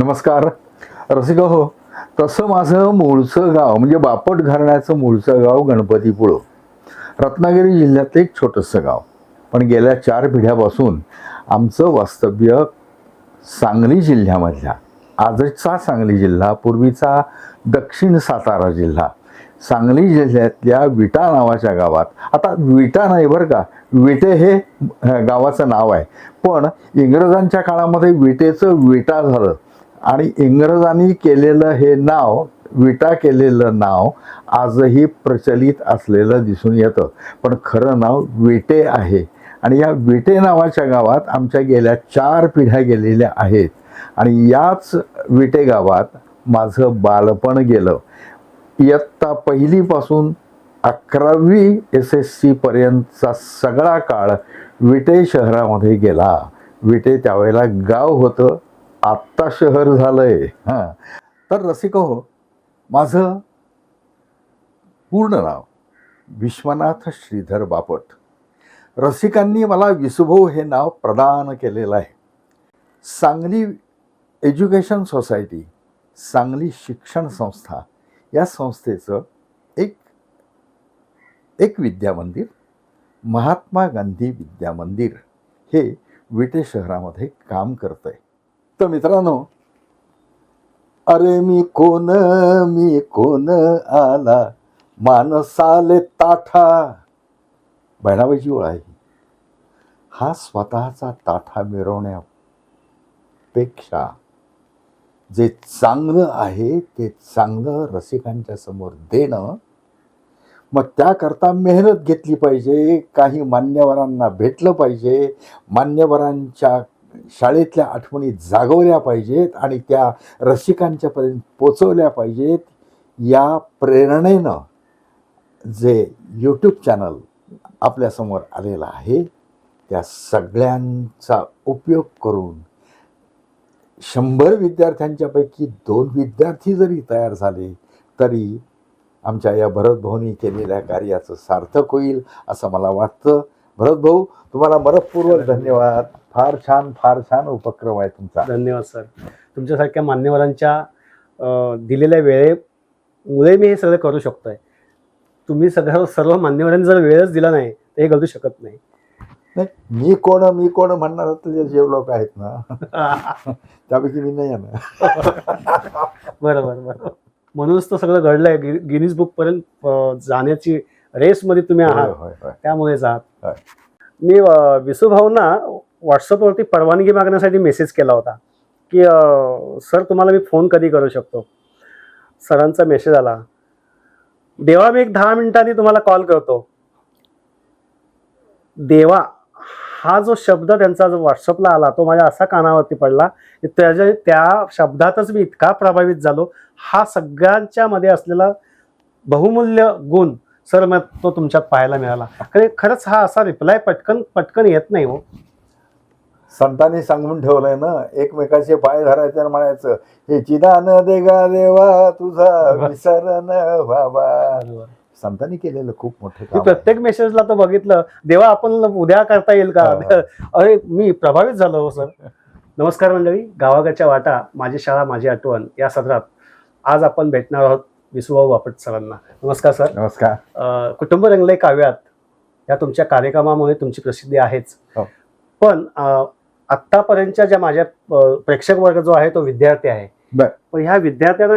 नमस्कार रसिक हो. तसं माझं मूळचं गाव म्हणजे बापट घराण्याचं मूळचं गाव गणपतीपुळं, रत्नागिरी जिल्ह्यातलं एक छोटंसं गाव. पण गेल्या 4 पिढ्यापासून आमचं वास्तव्य सांगली जिल्ह्यामधल्या, आजचा सांगली जिल्हा, पूर्वीचा दक्षिण सातारा जिल्हा, सांगली जिल्ह्यातल्या विटा नावाच्या गावात. आता विटा नाही बरं का, विटे हे गावाचं नाव आहे, पण इंग्रजांच्या काळामध्ये विटेचं विटा झालं आणि इंग्रजांनी केलेलं हे नाव, विटा केलेलं नाव आजही प्रचलित असलेलं दिसून येतं. पण खरं नाव विटे आहे. आणि या विटे नावाच्या गावात आमच्या गेल्या 4 पिढ्या गेलेल्या आहेत. आणि याच विटे गावात माझं बालपण गेलं. इयत्ता पहिलीपासून 11वी SSC पर्यंतचा सगळा काळ विटे शहरामध्ये गेला. विटे त्यावेळेला गाव होतं, आत्ता शहर झालंय. तर रसिक हो, माझं पूर्ण नाव विश्वनाथ श्रीधर बापट. रसिकांनी मला विसुभाऊ हे नाव प्रदान केलेलं आहे. सांगली एज्युकेशन सोसायटी, सांगली शिक्षण संस्था या संस्थेचं एक विद्यामंदिर, महात्मा गांधी विद्यामंदिर, हे विटे शहरामध्ये काम करतंय. तर मित्रांनो, अरे मी कोण आला मानसाले ताठा, बहिणाबाईची ओळ आहे. हा स्वतःचा ताठा मिरवण्यापेक्षा जे चांगलं आहे ते चांगलं रसिकांच्या समोर देणं, मग त्याकरता मेहनत घेतली पाहिजे. काही मान्यवरांना भेटलं पाहिजे, मान्यवरांच्या शाळेतल्या आठवणी जागवल्या पाहिजेत आणि त्या रसिकांच्यापर्यंत पोचवल्या पाहिजेत. या प्रेरणेनं जे यूट्यूब चॅनल आपल्यासमोर आलेलं आहे, त्या सगळ्यांचा उपयोग करून 100 विद्यार्थ्यांच्यापैकी 2 विद्यार्थी जरी तयार झाले तरी आमच्या या भरत भाऊनी केलेल्या कार्याचं सार्थक होईल असं मला वाटतं. भरत भाऊ, तुम्हाला मनःपूर्वक धन्यवाद. फार छान उपक्रम आहे तुमचा. धन्यवाद सर. तुमच्यासारख्या मान्यवरांच्या दिलेल्या वेळेमुळे मी हे सगळं करू शकतोय. तुम्ही सर्व मान्यवरांनी जर वेळच दिला नाही तर हे घडू शकत नाही. मी कोण म्हणणार जे लोक आहेत ना, त्यापैकी मी नाही येणार. बरोबर. म्हणूनच तर सगळं घडलंय. गिनीज बुक पर्यंत जाण्याची रेसमध्ये तुम्ही आहात, त्यामुळेच आहात. मी विसुभाऊंना व्हॉट्सअपवरती परवानगी मागण्यासाठी मेसेज केला होता की सर तुम्हाला मी फोन कधी करू शकतो. सरांचा मेसेज आला, देवा मी एक 10 मिनिटांनी तुम्हाला कॉल करतो. देवा हा जो शब्द त्यांचा जो व्हॉट्सअपला आला तो माझ्या असा कानावरती पडला की त्या शब्दातच मी इतका प्रभावित झालो. हा सगळ्यांच्या मध्ये असलेला बहुमूल्य गुण सर मग तो तुमच्यात पाहायला मिळाला. खरंच हा असा रिप्लाय पटकन येत नाही हो. संतांनी सांगून ठेवलंय ना, एकमेकाचे पाय धरायचे आणि म्हणायचं, हे चिदान देगा देवा तुझा विसरण व्हावा. संतांनी केलेलं खूप मोठं काम. प्रत्येक मेसेजला तो बघितलं, देवा आपण उद्या करता येईल का. अरे मी प्रभावित झालो हो सर. नमस्कार मंडळी, गावाकडच्या वाटा, माझी शाळा माझी आठवण या सदरात आज आपण भेटणार आहोत विसुभाऊ बापट सरांना. नमस्कार सर. नमस्कार. कुटुंब रंगले काव्यात या तुमच्या कार्यक्रमामुळे तुमची प्रसिद्धी आहेच, पण आत्तापर्यंतच्या ज्या माझ्या प्रेक्षक वर्ग जो आहे तो विद्यार्थी आहे. पण ह्या विद्यार्थ्यांना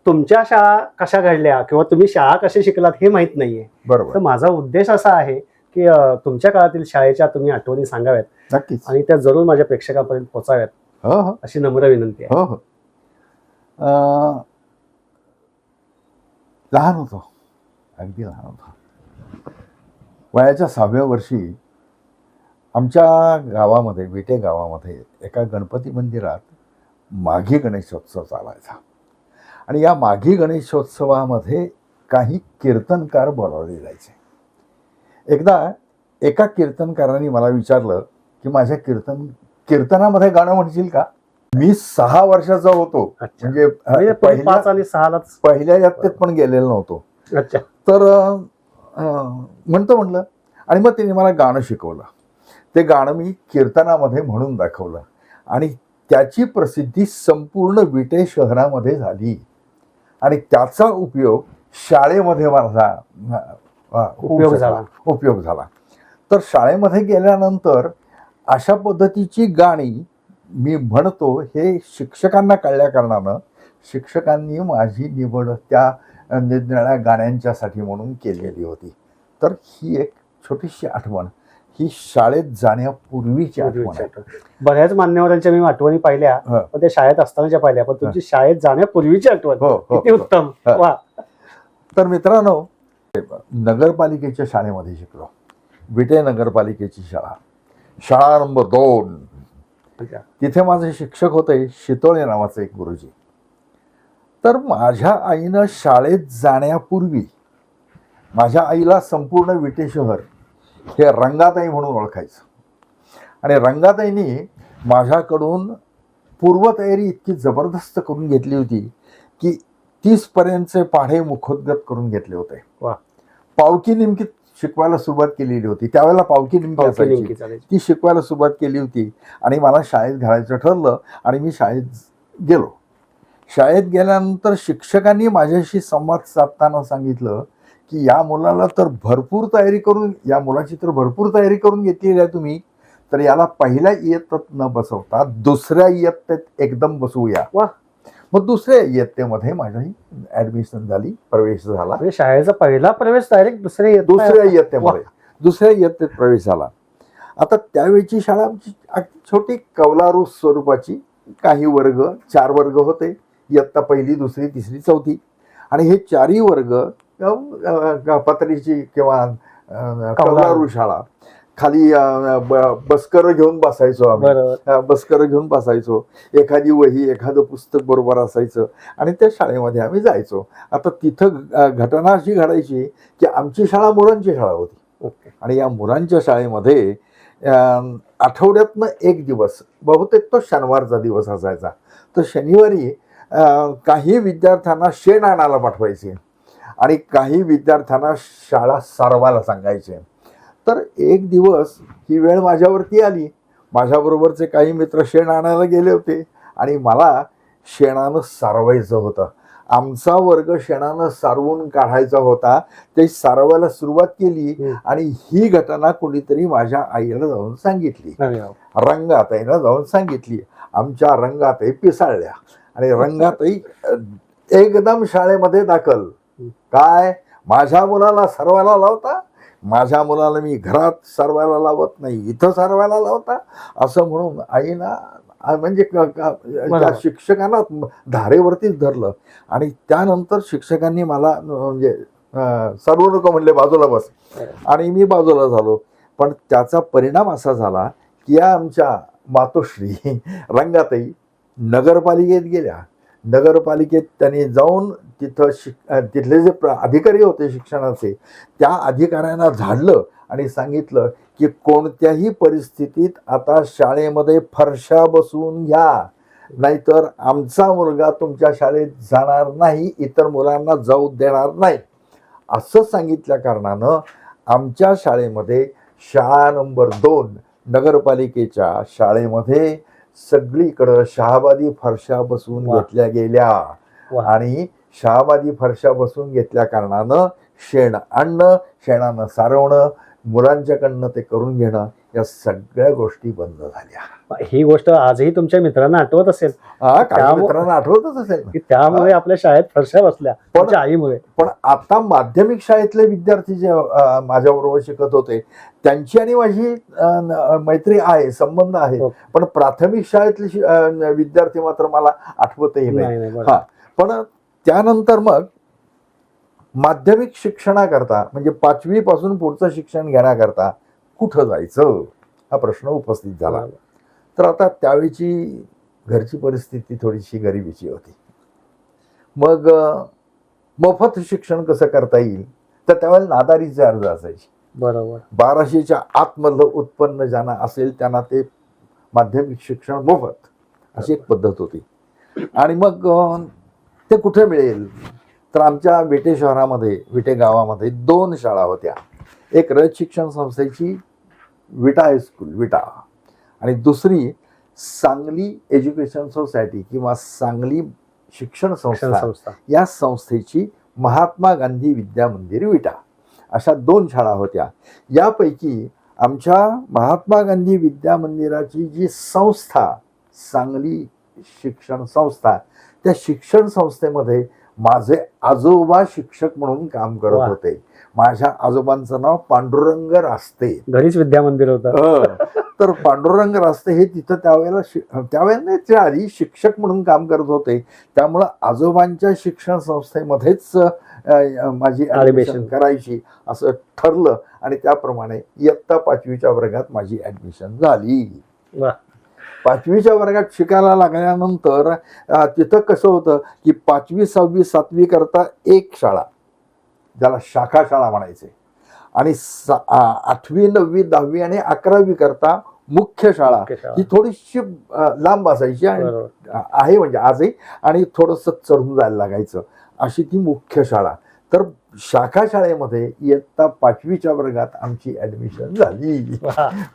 तुमच्या शाळा कशा घडल्या किंवा तुम्ही शाळा कशी शिकलात हे माहित नाहीये. बरोबर. तर माझा उद्देश असा आहे की तुमच्या काळातील शाळेच्या तुम्ही आठवणी सांगाव्यात. नक्कीच. आणि त्या जरूर माझ्या प्रेक्षकांपर्यंत पोहोचाव्यात. हो, अशी नम्र विनंती आहे. हो. लहान होतो, अगदी लहान होतो. वयाच्या 6व्या वर्षी आमच्या गावामध्ये, विटे गावामध्ये एका गणपती मंदिरात माघी गणेशोत्सव चालायचा. आणि या माघी गणेशोत्सवामध्ये काही कीर्तनकार बोलावले जायचे. एकदा एका कीर्तनकाराने मला विचारलं की माझ्या कीर्तनामध्ये गाणं म्हणशील का. मी 6 वर्षाचा होतो, म्हणजे 5 आणि 6 पहिल्या यात्रेत पण गेलेलो नव्हतो. अच्छा. तर म्हणलं, आणि मग त्याने मला गाणं शिकवलं. ते गाणं मी कीर्तनामध्ये म्हणून दाखवलं आणि त्याची प्रसिद्धी संपूर्ण विटे शहरामध्ये झाली आणि त्याचा उपयोग शाळेमध्ये माझा उपयोग झाला. तर शाळेमध्ये गेल्यानंतर अशा पद्धतीची गाणी मी म्हणतो हे शिक्षकांना कळल्या कारणानं शिक्षकांनी माझी निवड त्या निरनिराळ्या गाण्यांच्यासाठी म्हणून केलेली होती. तर ही एक छोटीशी आठवण, ही शाळेत जाण्यापूर्वीची आठवण आहे. बऱ्याच मान्यवरांच्या मी आठवणी पाहिल्या, पण त्या शाळेत असतानाच्या पाहिल्या, पण तुमची शाळेत जाण्यापूर्वीची आठवण किती उत्तम. वा. तर मित्रांनो, नगरपालिकेच्या शाळेमध्ये शिकलो. विटे नगरपालिकेची शाळा नंबर 2. तिथे माझे शिक्षक होते शितोळे नावाचे एक गुरुजी. तर माझ्या आईनं शाळेत जाण्यापूर्वी माझ्या आईला संपूर्ण विटे शहर हे रंगाताई म्हणून ओळखायचं आणि रंगाताईंनी माझ्याकडून पूर्वतयारी इतकी जबरदस्त करून घेतली होती की 30 पर्यंतचे पाढे मुखोद्गत करून घेतले होते. पावकी निमकी शिकवायला सुरुवात केलेली होती. त्यावेळेला पावकी निमकी असायची, ती शिकवायला सुरुवात केली होती आणि मला शाळेत घालायचं ठरलं आणि मी शाळेत गेलो. शाळेत गेल्यानंतर शिक्षकांनी माझ्याशी संवाद साधताना सांगितलं की या मुलाला तर भरपूर तयारी करून, या मुलाची तर भरपूर तयारी करून घेतलेली आहे तुम्ही, तर याला पहिल्या इयत्तेत न बसवता दुसऱ्या इयत्तेत एकदम बसवूया. मग दुसऱ्या इयत्तेमध्ये माझी ऍडमिशन झाली, प्रवेश झाला. शाळेचा पहिला प्रवेश डायरेक्ट दुसऱ्या इयत्तेत प्रवेश झाला. आता त्यावेळची शाळा छोटी कौलारू स्वरूपाची, काही वर्ग 4 वर्ग होते, इयत्ता 1, 2, 3, 4 आणि हे 4ही वर्ग पत्रीची किंवा कौलारू शाळा. खाली बसकर घेऊन बसायचो आम्ही, बसकर घेऊन बसायचो, एखादी वही एखादं पुस्तक बरोबर असायचं आणि त्या शाळेमध्ये आम्ही जायचो. आता तिथं घटना अशी घडायची की आमची शाळा मुलांची शाळा होती आणि या मुलांच्या शाळेमध्ये आठवड्यातनं एक दिवस, बहुतेक तो शनिवारचा दिवस असायचा, तर शनिवारी काही विद्यार्थ्यांना शेण आणायला पाठवायचे आणि काही विद्यार्थ्यांना शाळा सारवायला सांगायचे. तर एक दिवस ही वेळ माझ्यावरती आली. माझ्याबरोबरचे काही मित्र शेण आणायला गेले होते आणि मला शेणानं सारवायचं होतं. आमचा वर्ग शेणानं सारवून काढायचा होता. ते सारवायला सुरुवात केली आणि ही घटना कोणीतरी माझ्या आईला जाऊन सांगितली, रंगाताईला जाऊन सांगितली. आमच्या रंगाताई पिसाळल्या आणि रंगाताई एकदम शाळेमध्ये दाखल. काय, माझ्या मुलाला सारवायला लावता? माझ्या मुलाला मी घरात सारवायला लावत नाही, इथं सारवायला लावता, असं म्हणून आईना म्हणजे त्या शिक्षकांना धारेवरतीच धरलं. आणि त्यानंतर शिक्षकांनी मला म्हणजे सर्व लोक म्हणले बाजूला बस आणि मी बाजूला झालो. पण त्याचा परिणाम असा झाला की या आमच्या मातोश्री रंगाताई नगरपालिकेत गेल्या. नगरपालिकेत त्यांनी जाऊन तिथले जे अधिकारी होते शिक्षणाचे, त्या अधिकाऱ्यांना झाडलं आणि सांगितलं की कोणत्याही परिस्थितीत आता शाळेमध्ये फरशा बसवून घ्या, नाहीतर आमचा मुलगा तुमच्या शाळेत जाणार नाही, इतर मुलांना जाऊ देणार नाही. असं सांगितल्या कारणानं आमच्या शाळेमध्ये शाळा नंबर 2 नगरपालिकेच्या शाळेमध्ये सगळीकडं शहाबादी फरशा बसवून घेतल्या गेल्या आणि शहाबादी फरशा बसवून घेतल्या कारणानं शेण आणणं, शेणानं सारवणं, मुलांच्याकडनं ते करून घेणं, या सगळ्या गोष्टी बंद झाल्या. ही गोष्ट आजही तुमच्या मित्रांना आठवत असेल? काही मित्रांना आठवतच असेल की त्यामुळे आपल्या शाळेत फरशा बसल्या तुमच्या आईमुळे. पण आता माध्यमिक शाळेतले विद्यार्थी जे माझ्याबरोबर शिकत होते त्यांची आणि माझी मैत्री आहे, संबंध आहे. पण प्राथमिक शाळेतले विद्यार्थी मात्र मला आठवतही नाही. पण त्यानंतर मग माध्यमिक शिक्षणाकरता म्हणजे 5वी पासून पुढचं शिक्षण घेण्याकरता कुठं जायचं हा प्रश्न उपस्थित झाला. तर आता त्यावेळची घरची परिस्थिती थोडीशी गरिबीची होती. मग मोफत शिक्षण कसं करता येईल, तर त्यावेळेला नादारीचे अर्ज असायचे. बरोबर. 1200च्या आतमधलं उत्पन्न ज्यांना असेल त्यांना ते माध्यमिक शिक्षण मोफत, अशी एक पद्धत होती. आणि मग ते कुठे मिळेल, तर आमच्या विटे शहरामध्ये, विटे गावामध्ये 2 शाळा होत्या. एक रयत शिक्षण संस्थेची विटा हायस्कूल विटा आणि दुसरी सांगली एज्युकेशन सोसायटी किंवा सांगली शिक्षण संस्था संस्था. या संस्थेची महात्मा गांधी विद्या मंदिर विटा अशा 2 शाळा होत्या. यापैकी आमच्या महात्मा गांधी विद्या मंदिराची जी संस्था सांगली शिक्षण संस्था, त्या शिक्षण संस्थेमध्ये माझे आजोबा शिक्षक म्हणून काम करत वा. होते. माझ्या आजोबांचं नाव पांडुरंग रास्ते. घरीच विद्या मंदिर होतं. तर पांडुरंग रास्ते हे तिथं त्यावेळेला ते आधी शिक्षक म्हणून काम करत होते. त्यामुळं आजोबांच्या शिक्षण संस्थेमध्येच माझी ॲडमिशन करायची असं ठरलं आणि त्याप्रमाणे इयत्ता 5वीच्या वर्गात माझी ॲडमिशन झाली. वा. 5वीच्या वर्गात शिकायला लागल्यानंतर तिथं कसं होतं की 5वी 6वी 7वी करता एक शाळा, ज्याला शाखा शाळा म्हणायचे, आणि 8वी 9वी 10वी आणि 11वी करता मुख्य शाळा ही थोडीशी लांब असायची आणि आहे म्हणजे आजही, आणि थोडंसं चढून जायला लागायचं, अशी ती मुख्य शाळा. तर शाखा शाळेमध्ये इयत्ता 5वीच्या वर्गात आमची ॲडमिशन झाली,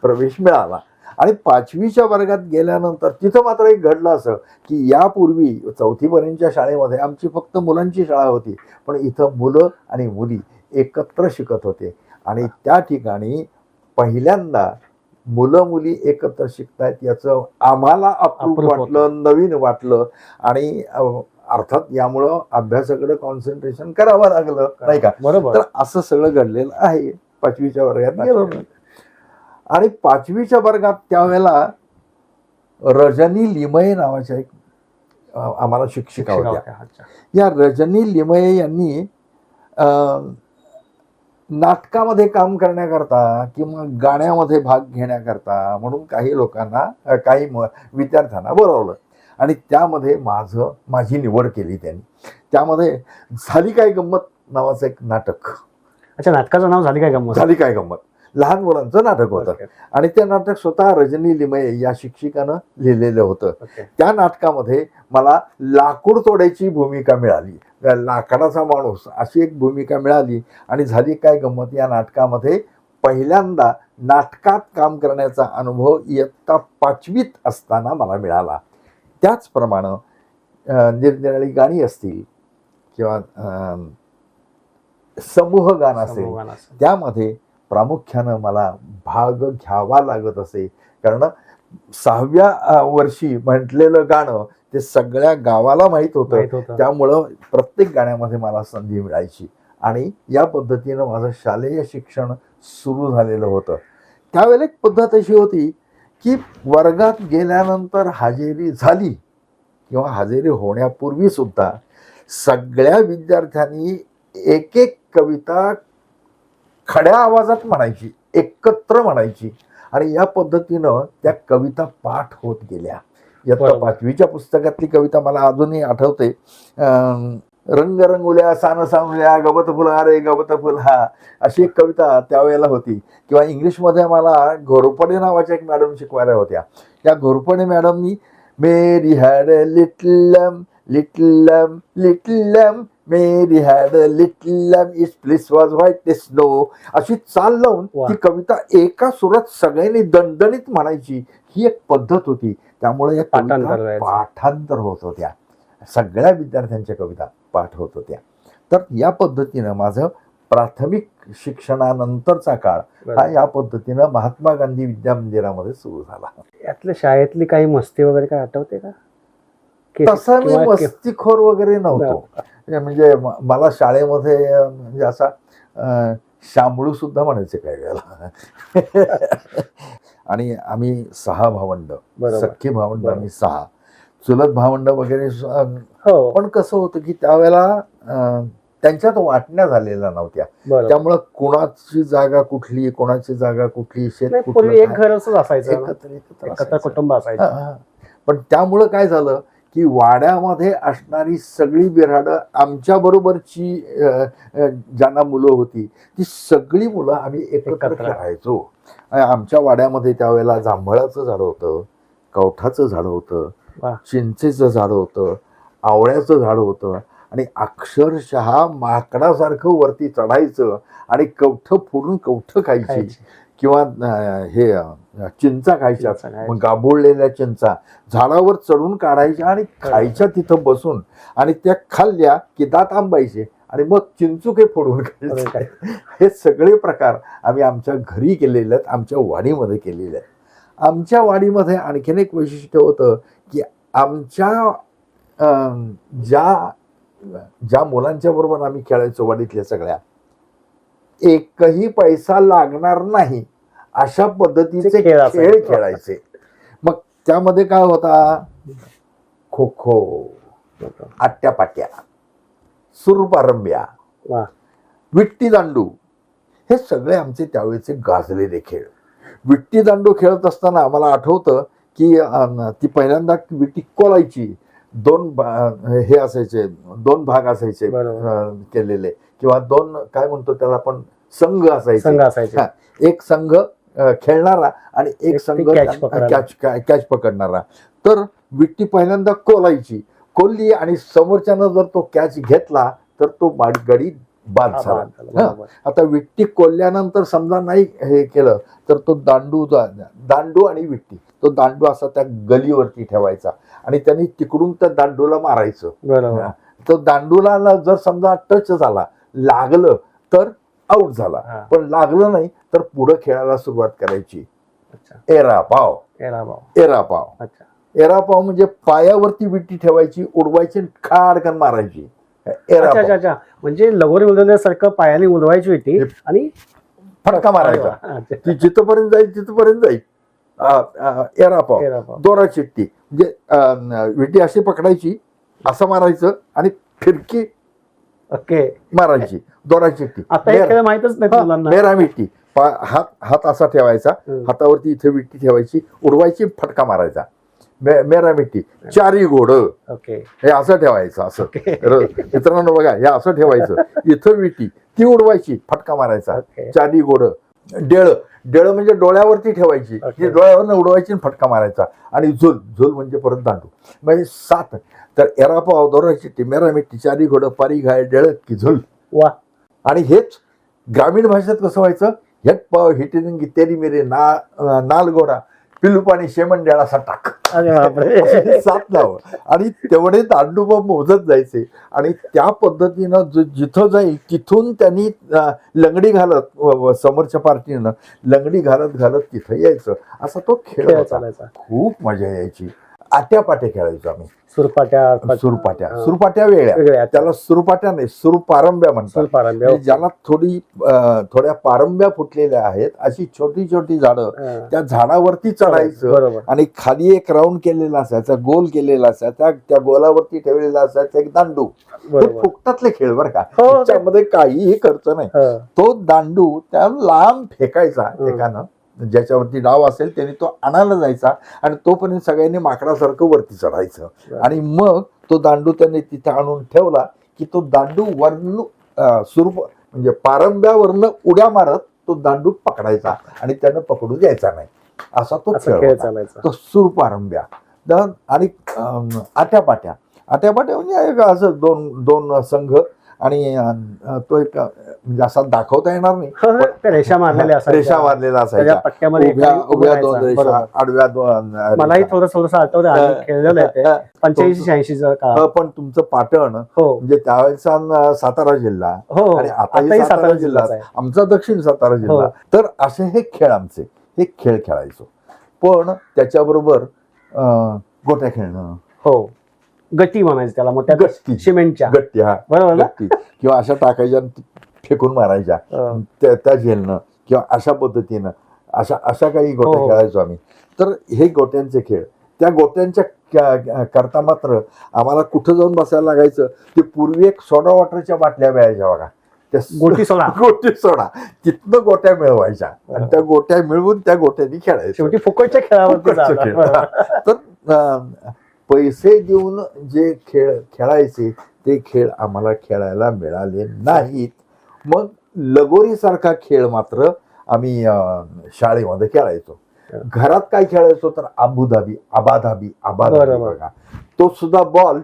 प्रवेश मिळाला. आणि 5वीच्या वर्गात गेल्यानंतर तिथं मात्र एक घडलं असं की यापूर्वी 4थीपर्यंतच्या शाळेमध्ये आमची फक्त मुलांची शाळा होती, पण इथं मुलं आणि मुली एकत्र शिकत होते. आणि त्या ठिकाणी पहिल्यांदा मुलं मुली एकत्र शिकतायत याचं आम्हाला अप्रूप वाटलं, नवीन वाटलं. आणि अर्थात यामुळं अभ्यासाकडे कॉन्सन्ट्रेशन करावं लागलं, नाही का? बरोबर. तर असं सगळं घडलेलं आहे. 5वीच्या वर्गात गेलो मी आणि 5वीच्या वर्गात त्यावेळेला रजनी लिमये नावाच्या एक आम्हाला शिक्षिका होत्या. या रजनी लिमये यांनी नाटकामध्ये काम करण्याकरता किंवा गाण्यामध्ये भाग घेण्याकरता म्हणून काही लोकांना, काही विद्यार्थ्यांना बोलावलं आणि त्यामध्ये माझी निवड केली त्यांनी. त्यामध्ये झाली काय गंमत नावाचं एक नाटक. अच्छा, नाटकाचं नाव झाली काय गंमत? झाली काय गंमत, लहान मुलांचं नाटक होतं. आणि ते नाटक स्वतः रजनी लिमये या शिक्षिकानं लिहिलेलं होतं. त्या नाटकामध्ये मला लाकूड तोडायची भूमिका मिळाली, लाकडाचा माणूस अशी एक भूमिका मिळाली. आणि झाली काय गंमत, या नाटकामध्ये पहिल्यांदा नाटकात काम करण्याचा अनुभव इयत्ता 5वीत असताना मला मिळाला. त्याचप्रमाणे निरनिराळी गाणी असतील किंवा समूह गाणं असेल, त्यामध्ये प्रामुख्यानं मला भाग घ्यावा लागत असे. कारण 6व्या वर्षी म्हटलेलं गाणं ते सगळ्या गावाला माहीत होतं, त्यामुळं प्रत्येक गाण्यामध्ये मला संधी मिळायची. आणि या पद्धतीनं माझं शालेय शिक्षण सुरू झालेलं होतं. त्यावेळेला एक पद्धत अशी होती की वर्गात गेल्यानंतर हजेरी झाली किंवा हजेरी होण्यापूर्वी सुद्धा सगळ्या विद्यार्थ्यांनी एक एक कविता खड्या आवाजात म्हणायची, एकत्र म्हणायची. आणि या पद्धतीनं त्या कविता पाठ होत गेल्या. इयत्ता 5वीच्या पुस्तकातली कविता मला अजूनही आठवते. रंग रंगुल्या सान सांगुल्या गवत फुला रे गवत फुला, अशी एक कविता त्यावेळेला होती. किंवा इंग्लिशमध्ये मला घोरपडे नावाच्या एक मॅडम शिकवायला होत्या. त्या घोरपडे मॅडमनी Mary had little lamb little lamb little lamb Mary had little lamb its place was white snow, अशी चाल लावून ती कविता एका सुरात सगळ्यांनी दणदणीत म्हणायची. ही एक पद्धत होती. त्यामुळे या पाठांतर होत होत्या, सगळ्या विद्यार्थ्यांच्या कविता पाठ होत होत्या. तर या पद्धतीनं माझं प्राथमिक शिक्षणानंतरचा काळ हा या पद्धतीनं महात्मा गांधी विद्या मंदिरामध्ये सुरू झाला. यातल्या शाळेतली काही मस्ती वगैरे काय आठवते का? तसा मी मस्तीखोर वगैरे नव्हतो. म्हणजे मला शाळेमध्ये म्हणजे असा शांबळू सुद्धा म्हणायचे काही वेळेला. आणि आम्ही 6 भावंड, सख्खी भावंड आम्ही 6, चुलत भावंड वगैरे. पण कसं होतं की त्यावेळेला त्यांच्यात वाटण्या झालेल्या नव्हत्या. त्यामुळं कोणाची जागा कुठली, कोणाची जागा कुठली, शेत कुठलं, एक घर असंच असायचं, एकत्र कुटुंब असायचं. पण त्यामुळं काय झालं की वाड्यामध्ये असणारी सगळी बिऱ्हाडं आमच्या बरोबरची ज्यांना मुलं होती ती सगळी मुलं आम्ही एकत्र राहायचो. आमच्या वाड्यामध्ये त्यावेळेला जांभळाचं झाड होतं, कवठाचं झाड होतं, चिंचेचं झाड होतं, आवळ्याचं झाड होतं. आणि अक्षरशः माकडासारखं वरती चढायचं आणि कवठं फोडून कवठं खायची किंवा हे चिंचा खायच्या, मग गाभोळलेल्या चिंचा झाडावर चढून काढायच्या आणि खायच्या तिथं बसून, आणि त्या खाल्ल्या की दात आंबायचे आणि मग चिंचुके फोडून खायचे. हे सगळे प्रकार आम्ही आमच्या घरी केलेले आहेत, आमच्या वाडीमध्ये केलेले आहेत. आमच्या वाडीमध्ये आणखीन एक वैशिष्ट्य होतं की आमच्या ज्या मुलांच्या बरोबर आम्ही खेळायचो वाडीतल्या सगळ्या, एकही पैसा लागणार नाही अशा पद्धतीचे खेळ खेळायचे. मग त्यामध्ये काय होता, खो खो, आट्यापाट्या, सुरपारंब्या, विट्टी दांडू, हे सगळे आमचे त्यावेळेचे गाजलेले खेळ. विट्टी दांडू खेळत असताना आम्हाला आठवतं की ती पहिल्यांदा विट्टी कोलायची, हे असायचे, 2 भाग असायचे केलेले, किंवा 2 काय म्हणतो त्याला आपण, संघ असायचे. एक संघ खेळणारा आणि एक संघ कॅच पकडणारा. तर विट्टी पहिल्यांदा कोलायची, कोल्ली आणि समोरच्यानं जर तो कॅच घेतला तर तो गडी बाद झाला. आता विट्टी कोल्ल्यानंतर समजा नाही हे केलं तर तो दांडू आणि विट्टी, तो दांडू असा त्या गलीवरती ठेवायचा आणि त्यांनी तिकडून त्या दांडूला मारायचं. तो दांडूला जर समजा टच झाला, लागलं तर आउट झाला, पण लागलं नाही तर पुढे खेळायला सुरुवात करायची. एरापाव. एरापाव म्हणजे पायावरती विट्टी ठेवायची, उडवायची, खाडकन मारायची. म्हणजे लगोरी उडवण्यासारखं पायाने उडवायची विट्टी आणि फटका मारायचा, ती जिथपर्यंत जाईल. एरापाव. दोरा चिट्टी म्हणजे विट्टी अशी पकडायची, असं मारायचं आणि फिरकी मारायची. दोरा चिट्टी. माहितच नाही. मेरा विट्टी, हात असा ठेवायचा, हातावरती इथे विट्टी ठेवायची, उडवायची, फटका मारायचा. मेरा मिट्टी. 4 घोड, हे असं ठेवायचं. असं मित्रांनो बघा, हे असं ठेवायचं, इथं विट्टी, ती उडवायची, फटका मारायचा. 4 घोड. डेळ म्हणजे डोळ्यावरती ठेवायची, ती डोळ्यावरनं उडवायची आणि फटका मारायचा. आणि झुल म्हणजे परत दांडू, म्हणजे 7. तर एरापाव, दोरा चिट्टी, मेरा मिट्टी, 4 घोड, पारी घाय, डेळ की झुल. आणि हेच ग्रामीण भाषेत कसं व्हायचं, हेट पाव, हिटिंग, तेरी मेरे नाल गोडा, पिलू पाणी, शेमंड्याला असा टाक. 7 नाव. आणि तेवढे दांडू मोजत जायचे आणि त्या पद्धतीनं जिथं जाईल तिथून त्यांनी लंगडी घालत, समोरच्या पार्टीनं लंगडी घालत तिथं यायचं. असा तो खेळ चालायचा. खूप मजा यायची. आट्यापाट्या खेळायचो आम्ही. सुरपाट्या वेगळ्या, त्याला सुरपाट्या नाही, सुरपारंब्या म्हणतात. ज्याला थोड्या पारंब्या फुटलेल्या आहेत, अशी छोटी छोटी झाडं, त्या झाडावरती चढायचं आणि खाली एक राऊंड केलेला असायचा, गोल केलेला असायचा, त्या गोलावरती ठेवलेला असायचा एक दांडू. फुकटातले खेळ बरं का, त्याच्यामध्ये काहीही खर्च नाही. तो दांडू त्या लांब फेकायचा एकानं, ज्याच्यावरती डाव असेल त्याने तो आणायला जायचा आणि तोपर्यंत सगळ्यांनी माकडासारखं वरती चढायचं. आणि मग तो दांडू त्याने तिथे आणून ठेवला की तो दांडू वरनं म्हणजे पारंब्यावरनं उड्या मारत तो दांडू पकडायचा आणि त्यानं पकडून द्यायचा नाही, असा तो खेळ चालायचा. तो सुरपारंब्या. आणि आट्यापाट्या म्हणजे असं दोन संघ आणि तो एक म्हणजे असा दाखवता येणार नाही, रेषा मारलेला असायचा. उभ्या 2 रेषा, आडव्या 2. मलाही थोडस आठवतं, खेळलेलं आहे 85-86. पण तुमचं पाटण म्हणजे त्यावेळेचा सातारा जिल्हा आणि आताही सातारा जिल्हा, आमचा दक्षिण सातारा जिल्हा. तर असे हे खेळ आमचे, हे खेळ खेळायचो. पण त्याच्याबरोबर गोट्या खेळणं, गट्टी म्हणायचं त्याला, मोठ्या गट्टी, सिमेंटच्या गट्टी, बरोबर, किंवा अशा टाकायच्या फेकून मारायच्या, त्या झेलणं, किंवा अशा पद्धतीनं अशा काही गोट्या खेळायचो आम्ही. तर हे गोट्यांचे खेळ. त्या गोट्यांच्या करता मात्र आम्हाला कुठं जाऊन बसायला लागायचं, ते पूर्वी एक सोडा वॉटरच्या बाटल्या मिळायच्या बघा, त्या गोटी सोडा, तिथनं गोट्या मिळवायच्या आणि त्या गोट्या मिळवून त्या गोट्यांनी खेळायच्या. शेवटी फुकटच्या खेळावरती. तर पैसे देऊन जे खेळ खेळायचे ते खेळ आम्हाला खेळायला मिळाले नाहीत. मग लगोरी सारखा खेळ मात्र आम्ही शाळेमध्ये खेळायचो. घरात काय खेळायचो तर आबुधाबी, आबाधाबी, आबाधाबी बरोबर. बघा. तो सुद्धा बॉल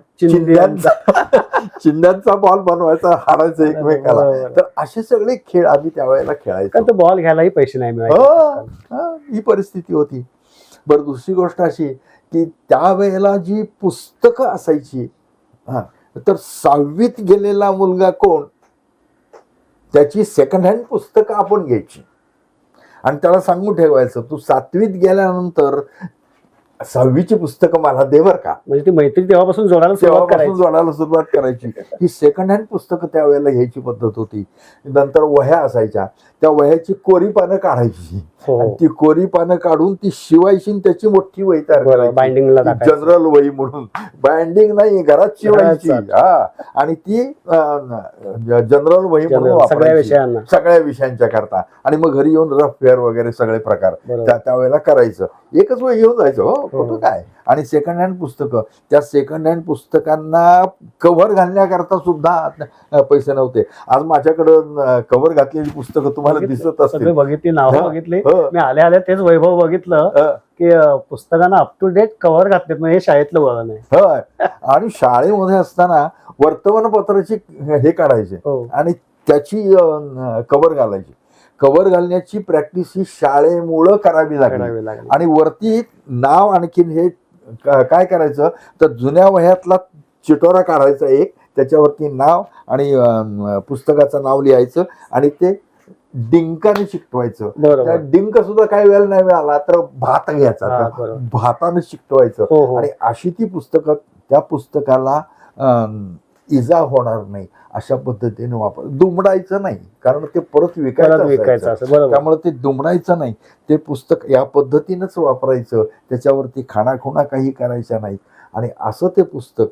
चिंध्यांचा बॉल बनवायचा, हारायचं एकमेकाला. बरोबर. तर असे सगळे खेळ आम्ही त्यावेळेला खेळायचो. कारण तो बॉल घ्यायलाही पैसे नाही मिळायचे. ही परिस्थिती होती. बरं, दुसरी गोष्ट अशी की त्यावेळेला जी पुस्तकं असायची, तर 6वीत गेलेला मुलगा कोण, त्याची सेकंड हँड पुस्तकं आपण घ्यायची आणि त्याला सांगून ठेवायचं, तू 7वीत गेल्यानंतर 6वीची पुस्तकं मला दे बर का. म्हणजे ती मैत्री तेव्हापासून जोडायला सुरुवात करायची. जोडायला सुरुवात करायची. ही सेकंड हँड पुस्तकं त्यावेळेला घ्यायची पद्धत होती. नंतर वह्या असायच्या, त्या वह्याची कोरी पानं काढायची आणि ती कोरी पानं काढून ती शिवायची, त्याची मोठी वही तयार करायची, बाइंडिंगला जनरल वही म्हणून. बाइंडिंग नाही, घरात शिवायची. आणि ती जनरल वही म्हणून वापरायची सगळ्या विषयांच्या करता. आणि मग घरी येऊन रफ फेअर वगैरे सगळे प्रकार त्यावेळेला करायचं. एकच वही घेऊन जायचं, हो कुठं काय. आणि सेकंड हँड पुस्तकं, त्या सेकंड हँड पुस्तकांना कव्हर घालण्याकरता सुद्धा पैसे नव्हते. आज माझ्याकडं कव्हर घातलेली पुस्तकं तुम्हाला दिसत असतील, बघितली, नाव बघितली मी. आल्या तेच वैभव बघितलं की पुस्तकांना अप टू डेट कव्हर घातलेत. म्हणजे हे शाळेतलं वळण आहे. आणि शाळेमध्ये असताना वर्तमानपत्राची हे काढायचे आणि त्याची कव्हर घालायची. कव्हर घालण्याची प्रॅक्टिस ही शाळेमुळं करावी लागली. आणि वरती नाव आणखीन हे काय करायचं तर जुन्या वह्यातला चिटोरा काढायचा एक, त्याच्यावरती नाव आणि पुस्तकाचं नाव लिहायचं आणि ते डिंकाने चिकटवायचं. त्या डिंक सुद्धा काही वेळेला नाही मिळाला तर भात घ्यायचा, भाताने चिकटवायचं. आणि अशी ती पुस्तकं, त्या पुस्तकाला इजा होणार नाही अशा पद्धतीने वापर. दुमडायचं नाही, कारण ते परत विकायचं, त्यामुळे ते दुमडायचं नाही. ते पुस्तक या पद्धतीनंच वापरायचं, त्याच्यावरती खाणाखुणा काही करायच्या नाही. आणि असं ते पुस्तक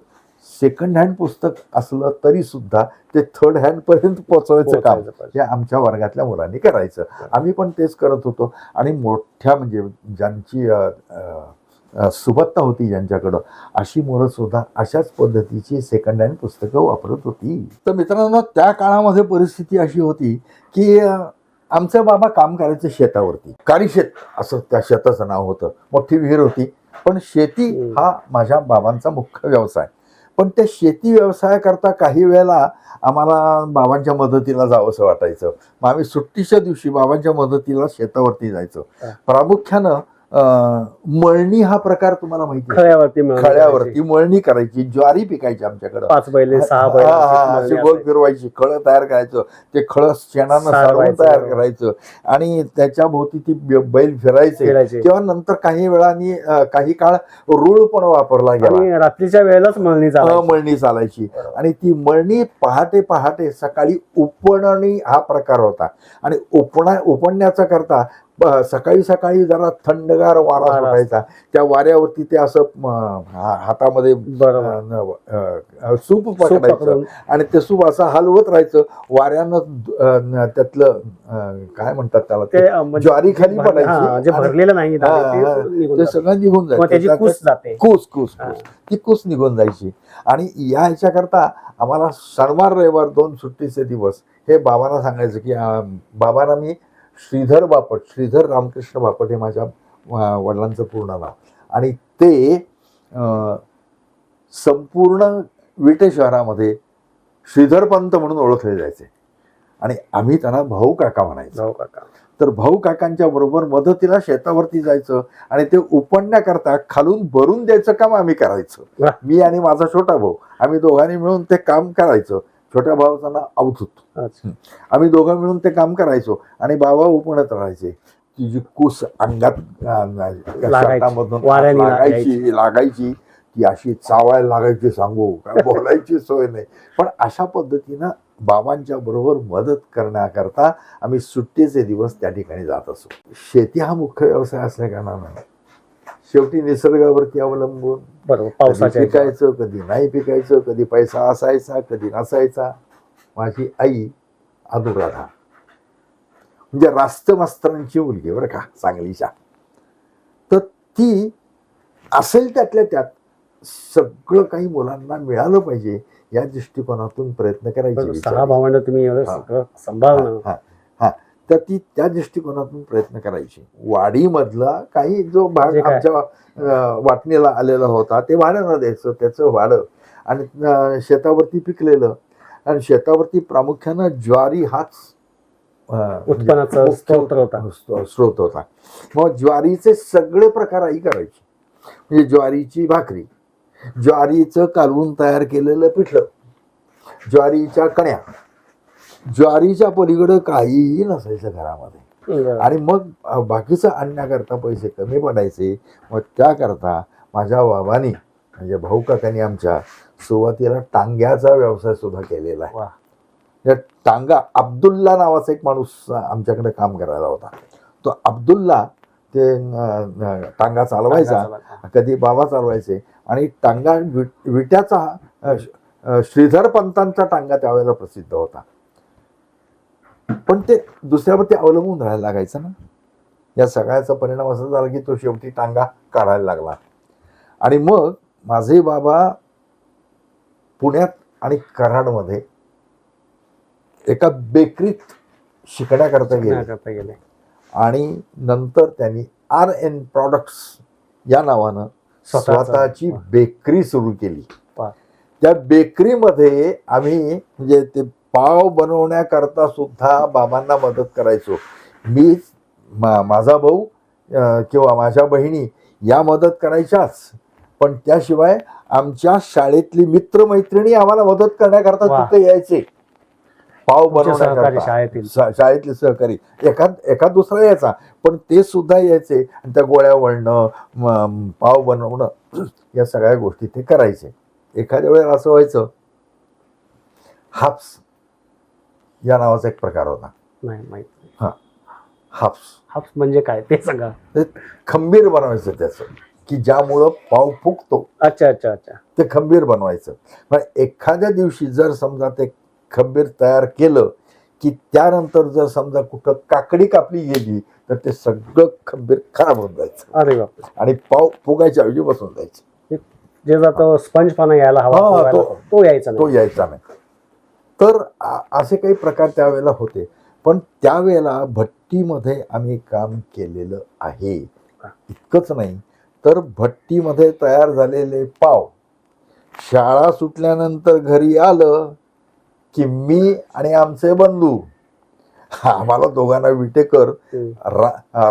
सेकंड हँड पुस्तक असलं तरी सुद्धा ते थर्ड हँड पर्यंत पोहोचवायचं काम हे आमच्या वर्गातल्या मुलांनी करायचं. आम्ही पण तेच करत होतो. आणि मोठ्या म्हणजे ज्यांची सुबत्ता होती ज्यांच्याकडं, अशी मुलं सुद्धा अशाच पद्धतीची सेकंड हँड पुस्तकं वापरत होती. तर मित्रांनो, त्या काळामध्ये परिस्थिती अशी होती की आमचे बाबा काम करायचे शेतावरती. कारीशेत असं त्या शेताचं नाव होतं. मोठी विहीर होती, पण शेती हा माझ्या बाबांचा मुख्य व्यवसाय. पण त्या शेती व्यवसायाकरता काही वेळेला आम्हाला बाबांच्या मदतीला जावंसं वाटायचं. मग आम्ही सुट्टीच्या दिवशी बाबांच्या मदतीला शेतावरती जायचो. प्रामुख्यानं मळणी हा प्रकार तुम्हाला माहिती आहे, खळ्यावरती मळणी करायची. ज्वारी पिकायची आमच्याकडं. 5 बैल 6 बैल अशी गोल फिरवायची, खळं तयार करायचं, ते खळं शेणानं सारवून तयार करायचं आणि त्याच्या भोवती ती बैल फिरायचे. तेव्हा नंतर काही वेळानी काही काळ रूळ पण वापरला गेला. रात्रीच्या वेळेलाच मळणी चालायची. आणि ती मळणी पहाटे पहाटे सकाळी उपणणी हा प्रकार होता. आणि उपणण्याचा करता सकाळी सकाळी जरा थंडगार वारा सुटायचा. त्या वाऱ्यावरती ते असं हातामध्ये सूप पकडायचं आणि ते सूप असं हलवत राहायचं. वाऱ्यानं त्यातलं काय म्हणतात त्याला, ज्वारी खाली पडायची, भरलेलं नाही ते सगळं निघून जायचं. कूस ती कूस निघून जायची. आणि या ह्याच्याकरता आम्हाला शनिवार रविवार 2 सुट्टीचे दिवस हे बाबांना सांगायचं की बाबांना मी श्रीधर रामकृष्ण बापट हे माझ्या वडिलांचं पूर्ण नाव. आणि ते संपूर्ण विटे शहरामध्ये श्रीधर पंत म्हणून ओळखले जायचे. आणि आम्ही त्यांना भाऊ काका म्हणायचो. तर भाऊ काकांच्या बरोबर मदतीला शेतावरती जायचं आणि ते उपणण्याकरता खालून भरून द्यायचं काम आम्ही करायचो. मी आणि माझा छोटा भाऊ, आम्ही दोघांनी मिळून ते काम करायचो. छोट्या भावाचं नाव अवधूत. आम्ही दोघं मिळून ते काम करायचो आणि बाबा उपणत राहायचे. ती जी कूस अंगात लागायची ती अशी चावायला लागायची, सांगू काय बोलायची सोय नाही. पण अशा पद्धतीनं बाबांच्या बरोबर मदत करण्याकरता आम्ही सुट्टीचे दिवस त्या ठिकाणी जात असो. शेती हा मुख्य व्यवसाय असल्या कारणानं शेवटी निसर्गावरती अवलंबून पावसाचं पिकायचं, कधी नाही पिकायचं, कधी पैसा असायचा कधी नसायचा. माझी आई अनुराधा म्हणजे रास्त मास्तरांची मुलगी बरं का, सांगलीच्या. तर ती असेल त्यातल्या त्यात सगळं काही मुलांना मिळालं पाहिजे या दृष्टिकोनातून प्रयत्न करायचे. 6 भावंड तुम्ही एवढं सांभाळणं. तर ती त्या दृष्टिकोनातून प्रयत्न करायची. वाडीमधला काही जो भाग जे काय. आमच्या वाटणीला आलेला होता ते भाड्यानं द्यायचं, त्याचं भाडं. आणि शेतावरती पिकलेलं, आणि शेतावरती प्रामुख्यानं ज्वारी हाच उत्पन्नाचा स्रोत होता. स्रोत होता. मग ज्वारीचे सगळे प्रकार आई करायची. म्हणजे ज्वारीची भाकरी, ज्वारीचं कालवून तयार केलेलं पिठलं, ज्वारीच्या कण्या, ज्वारीच्या पलीकडे काहीही नसायचं घरामध्ये. आणि मग बाकीचं आणण्याकरता पैसे कमी पडायचे. मग त्याकरता माझ्या बाबांनी म्हणजे भाऊ काकांनी आमच्या सुरुवातीला टांग्याचा व्यवसाय सुद्धा केलेला आहे. या टांगा, अब्दुल्ला नावाचा एक माणूस आमच्याकडे काम करायला होता. तो अब्दुल्ला ते टांगा चालवायचा, कधी बाबा चालवायचे. आणि टांगा विट्याचा श्रीधर पंतांचा टांगा त्यावेळेला प्रसिद्ध होता. पण ते दुसऱ्यावरती अवलंबून राहायला लागायचं ना. या सगळ्याचा परिणाम असा झाला की तो शेवटी टांगा काढायला लागला. आणि मग माझे बाबा पुण्यात आणि कराडमध्ये एका बेकरीत शिकण्याकरता गेले. आणि नंतर त्यांनी RN प्रॉडक्ट्स या नावानं स्वतःची बेकरी सुरू केली. त्या बेकरीमध्ये आम्ही म्हणजे ते पाव बनवण्याकरता सुद्धा बाबांना मदत करायचो. मी, माझा भाऊ किंवा माझ्या बहिणी या मदत करायच्याच. पण त्याशिवाय आमच्या शाळेतली मित्रमैत्रिणी आम्हाला मदत करण्याकरता तिथे यायचे. पाव बनवण्याकरता शाळेतले सहकारी एखाद दुसरा यायचा, पण ते सुद्धा यायचे. आणि त्या गोळ्या वळणं, पाव बनवणं, या सगळ्या गोष्टी ते करायचे. एखाद्या वेळेला असं व्हायचं, हाप्स या नावाचा एक प्रकार होता. नाही माहिती. हा, हाप्स म्हणजे काय ते सांगा. ते खंबीर बनवायचं त्याचं, की ज्यामुळं पाव फुगतो. अच्छा. ते खंबीर बनवायचं. पण एखाद्या दिवशी जर समजा ते खंबीर तयार केलं की त्यानंतर जर समजा कुठं काकडी कापली गेली तर ते सगळं खंबीर खराब होऊन जायचं. अरे बापरे. आणि पाव फुगायच्या ऐवजी बसून जायचे. जे जातो स्पंज पाना यायला हवा तो यायचा नाही. तर असे काही प्रकार त्यावेळेला होते. पण त्यावेळेला भट्टीमध्ये आम्ही काम केलेलं आहे. इतकंच नाही तर भट्टीमध्ये तयार झालेले पाव शाळा सुटल्यानंतर घरी आलं की मी आणि आमचे बंधू, आम्हाला दोघांना विटेकर,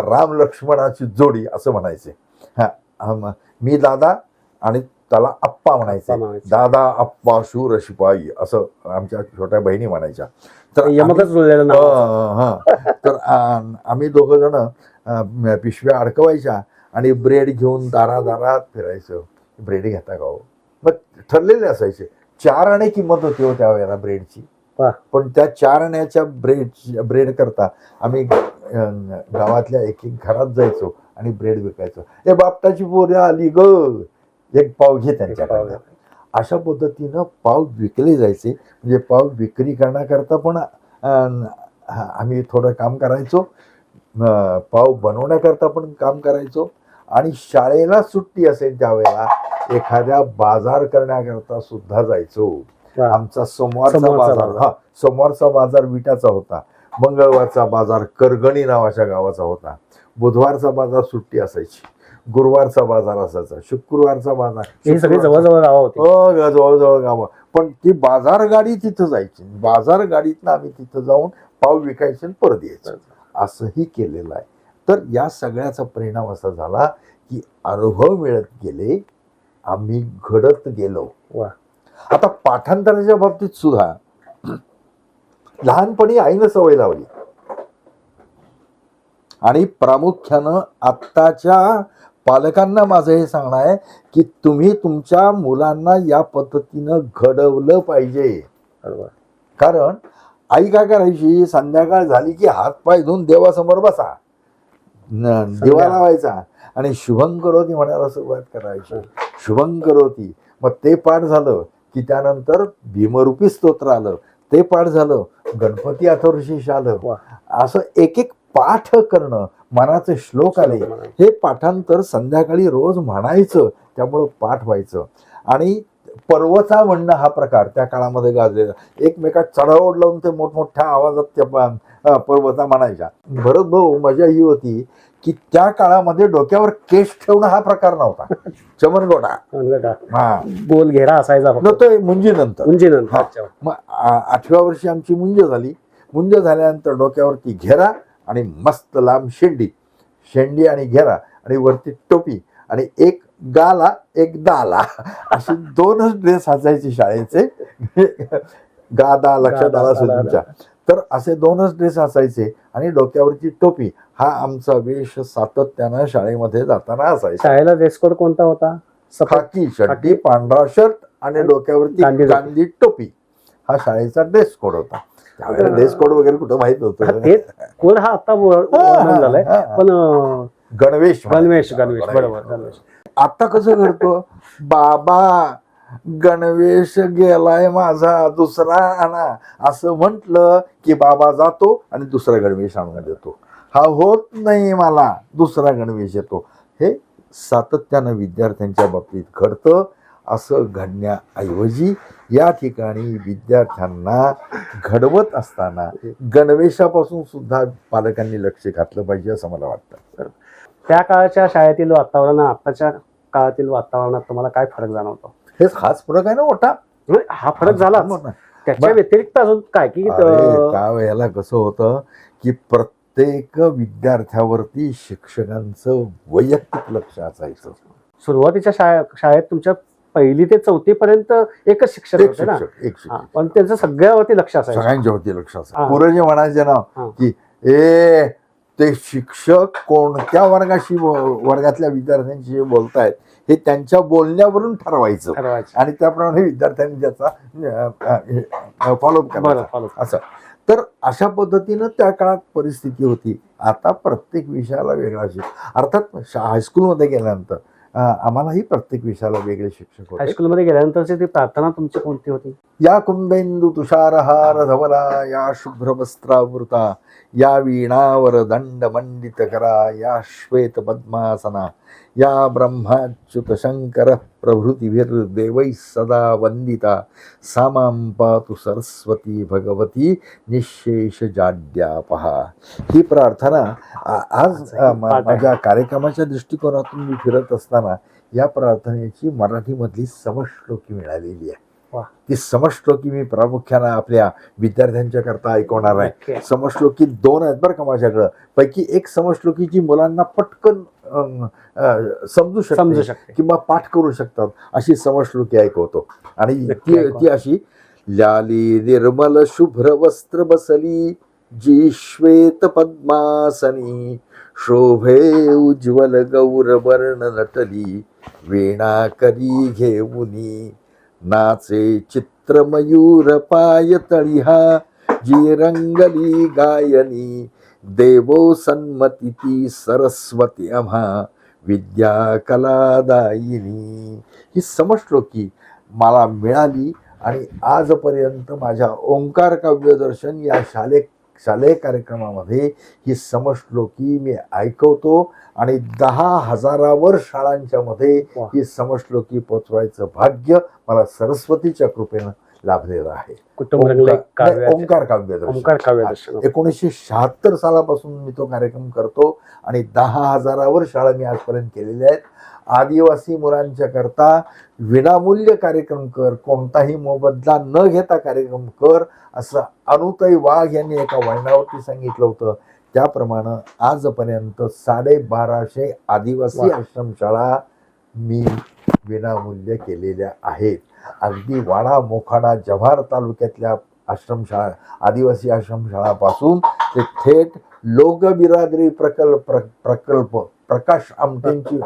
राम लक्ष्मणाची जोडी असं म्हणायचे. मी दादा आणि त्याला आप्पा म्हणायचे. दादा आप्पा शूर शिपाई असं आमच्या छोट्या बहिणी म्हणायच्या. तर तर आम्ही दोघ जण पिशव्या अडकवायच्या आणि ब्रेड घेऊन दारादारात फिरायचं. ब्रेड घेता का हो? मग ठरलेले असायचे. 4 आणे किंमत होती हो त्यावेळेला ब्रेडची. पण त्या 4 आण्याच्या ब्रेड करता आम्ही गावातल्या एक घरात जायचो आणि ब्रेड विकायचो. ए बापटाची पोरं आली ग, एक पाव घे त्यांच्याकडे. अशा पद्धतीनं पाव विकले जायचे. म्हणजे पाव विक्री करण्याकरता पण आम्ही थोडं काम करायचो, पाव बनवण्याकरता पण काम करायचो. आणि शाळेला सुट्टी असेल त्यावेळेला एखाद्या बाजार करण्याकरता सुद्धा जायचो. आमचा सोमवारचा बाजार विट्याचा होता, मंगळवारचा बाजार करगणी नावाच्या गावाचा होता, बुधवारचा बाजार सुट्टी असायची, गुरुवारचा बाजार असायचा, शुक्रवारचा बाजार. हे सगळे जवळजवळ गाव होते. जवळजवळ गावं. पण ती बाजार गाडी तिथं जायची. बाजार गाडीतनं आम्ही तिथं जाऊन पाव विकायचे आणि परत यायचं. असंही केलेलं आहे. तर या सगळ्याचा परिणाम असा झाला की अनुभव मिळत गेले, आम्ही घडत गेलो. आता पाठांतराच्या बाबतीत सुद्धा लहानपणी आईनं सवय लावली. आणि प्रामुख्यानं आत्ताच्या पालकांना माझं हे सांगणं आहे की तुम्ही तुमच्या मुलांना या पद्धतीनं घडवलं पाहिजे. कारण आई काय करायची, संध्याकाळ झाली की हातपाय धुवून देवासमोर बसा, दिवा लावायचा आणि शुभं करोती म्हणायला सुरुवात करायची. शुभं करोती. मग ते पाठ झालं की त्यानंतर भीमरूपी स्तोत्र आलं, ते पाठ झालं, गणपती अथर्वशीर्ष आलं. असं एक एक पाठ करणं, मनाचे श्लोक आले, हे पाठांतर संध्याकाळी रोज म्हणायचं. त्यामुळं पाठ व्हायचं. आणि पर्वचा म्हणणं हा प्रकार त्या काळामध्ये गाजलेला. एकमेकात चढाओढ लावून ते मोठमोठ्या आवाजात त्या पर्वता म्हणायच्या. भरत भाऊ मजा ही होती की त्या काळामध्ये डोक्यावर केश ठेवणं हा प्रकार नव्हता. चमनगोटा हा गोल घेरा असायचा फक्त. नव्हतं, मुंजीनंतर. उंचीनंतर. हा. अच्छा. मग 8व्या वर्षी आमची मुंज झाली. मुंज झाल्यानंतर डोक्यावरती घेरा आणि मस्त लांब शेंडी आणि घेरा आणि वरती टोपी आणि एक गाला एक दाला असे 2च ड्रेस असायचे शाळेचे. गादा लक्षात आला असेल तुमच्या. तर असे 2च ड्रेस असायचे आणि डोक्यावरची टोपी हा आमचा वेश सातत्यानं शाळेमध्ये जाताना असायचा. शाळेला ड्रेस कोड कोणता होता? खाकी शर्टी, पांढरा शर्ट आणि डोक्यावरती गांधी टोपी हा शाळेचा ड्रेस कोड होता. त्यावेळेला ड्रेस कोड वगैरे कुठं माहित नव्हतं. कोड हा आता झालाय, पण गणवेश बरोबर गणवेश. आता कसं करतो, बाबा गणवेश गेलाय माझा दुसरा आणा असं म्हटलं की बाबा जातो आणि दुसरा गणवेश आणून देतो. हा होत नाही, मला दुसरा गणवेश येतो. हे सातत्यानं विद्यार्थ्यांच्या बाबतीत घडतं. असं घडण्याऐवजी या ठिकाणी विद्यार्थ्यांना घडवत असताना गणवेशापासून सुद्धा पालकांनी लक्ष घातलं पाहिजे असं मला वाटतं. त्या काळाच्या शाळेतील वातावरण आताच्या काळातील वातावरणात तुम्हाला काय फरक जाणवतो? हाच फरक आहे ना मोठा. हा फरक झाला. त्याच्या व्यतिरिक्त अजून काय की त्यावेळेला कसं होतं की प्रत्येक विद्यार्थ्यावरती शिक्षकांचं वैयक्तिक लक्ष असायचं. सुरुवातीच्या शाळेत तुमच्या 1ली ते 4थी पर्यंत एकच शिक्षक होते ना, पण त्यांचं सगळ्यावरती लक्ष असायचं. सगळ्यांच्या वरती लक्ष असायचं. पुढे जे म्हणायचे ना की ते शिक्षक कोणत्या वर्गातल्या विद्यार्थ्यांशी बोलतायत हे त्यांच्या बोलण्यावरून ठरवायचं आणि त्याप्रमाणे विद्यार्थ्यांनी त्याचा फॉलोअप करायचा असं. तर अशा पद्धतीनं त्या काळात परिस्थिती होती. आता प्रत्येक विषयाला वेगळा अर्थात हायस्कूलमध्ये गेल्यानंतर आम्हालाही प्रत्येक विषयाला वेगळे शिक्षक होते. हायस्कूलमध्ये गेल्यानंतरची ती प्रार्थना तुमची कोणती होती? या कुंदेंदू तुषारहार धवला, या शुभ्रवस्त्रावृता, या वीणावर दंड मंडित करा, या श्वेत पद्मासना, या ब्रह्माच्युत शंकर प्रभृतिभिर्देवैः सदा वंदिता, सामां पातु सरस्वती भगवती निःशेष जाड्यापहा. ही प्रार्थना आज माझ्या कार्यक्रमाच्या दृष्टिकोनातून मी फिरत असताना या प्रार्थनेची मराठीमधली समश्लोकी मिळालेली आहे. ती समश्लोकी मी प्रामुख्यानं आपल्या विद्यार्थ्यांच्या करता ऐकवणार आहे. समश्लोकी 2 आहेत बरं का माझ्याकडं. पैकी एक समश्लोकीची मुलांना पटकन समजू शकते किंवा पाठ करू शकतात अशी समश्लोकी ऐकवतो. आणि ती अशी, लाली निर्मल शुभ्र वस्त्र बसली जी श्वेत पद्मासनी, शोभे उज्ज्वल गौरवर्ण नटली वीणा करी घेऊनी, नाचे चित्रमयूर पाय तळिहा जी रंगली गायनी, देवो सन्मती ती सरस्वती आम्हा विद्या कलादायिनी. ही समश्लोकी मला मिळाली आणि आजपर्यंत माझ्या ओंकार काव्यदर्शन या शालेय कार्यक्रमामध्ये ही समश्लोकी मी ऐकवतो आणि 10,000वर शाळांच्या मध्ये ही समश्लोकी पोचवायचं भाग्य मला सरस्वतीच्या कृपेनं लाभलेलं आहे. ओंकार काव्यदर्शन 1976 सालापासून मी तो कार्यक्रम करतो आणि 10,000वर शाळा मी आजपर्यंत केलेल्या आहेत. आदिवासी मुलांच्या करता विनामूल्य कार्यक्रम कर, कोणताही मोबदला न घेता कार्यक्रम कर असं अनुताई वाघ यांनी एका वळणावरती सांगितलं होतं. त्याप्रमाणे आजपर्यंत 1250 आदिवासी आश्रमशाळा मी विनामूल्य केलेल्या आहेत. अगदी वाडा मोखाडा जव्हार तालुक्यातल्या आश्रमशाळा, आदिवासी आश्रमशाळापासून ते थेट लोकबिरादरी प्रकल्प प्रकाश आमटेंची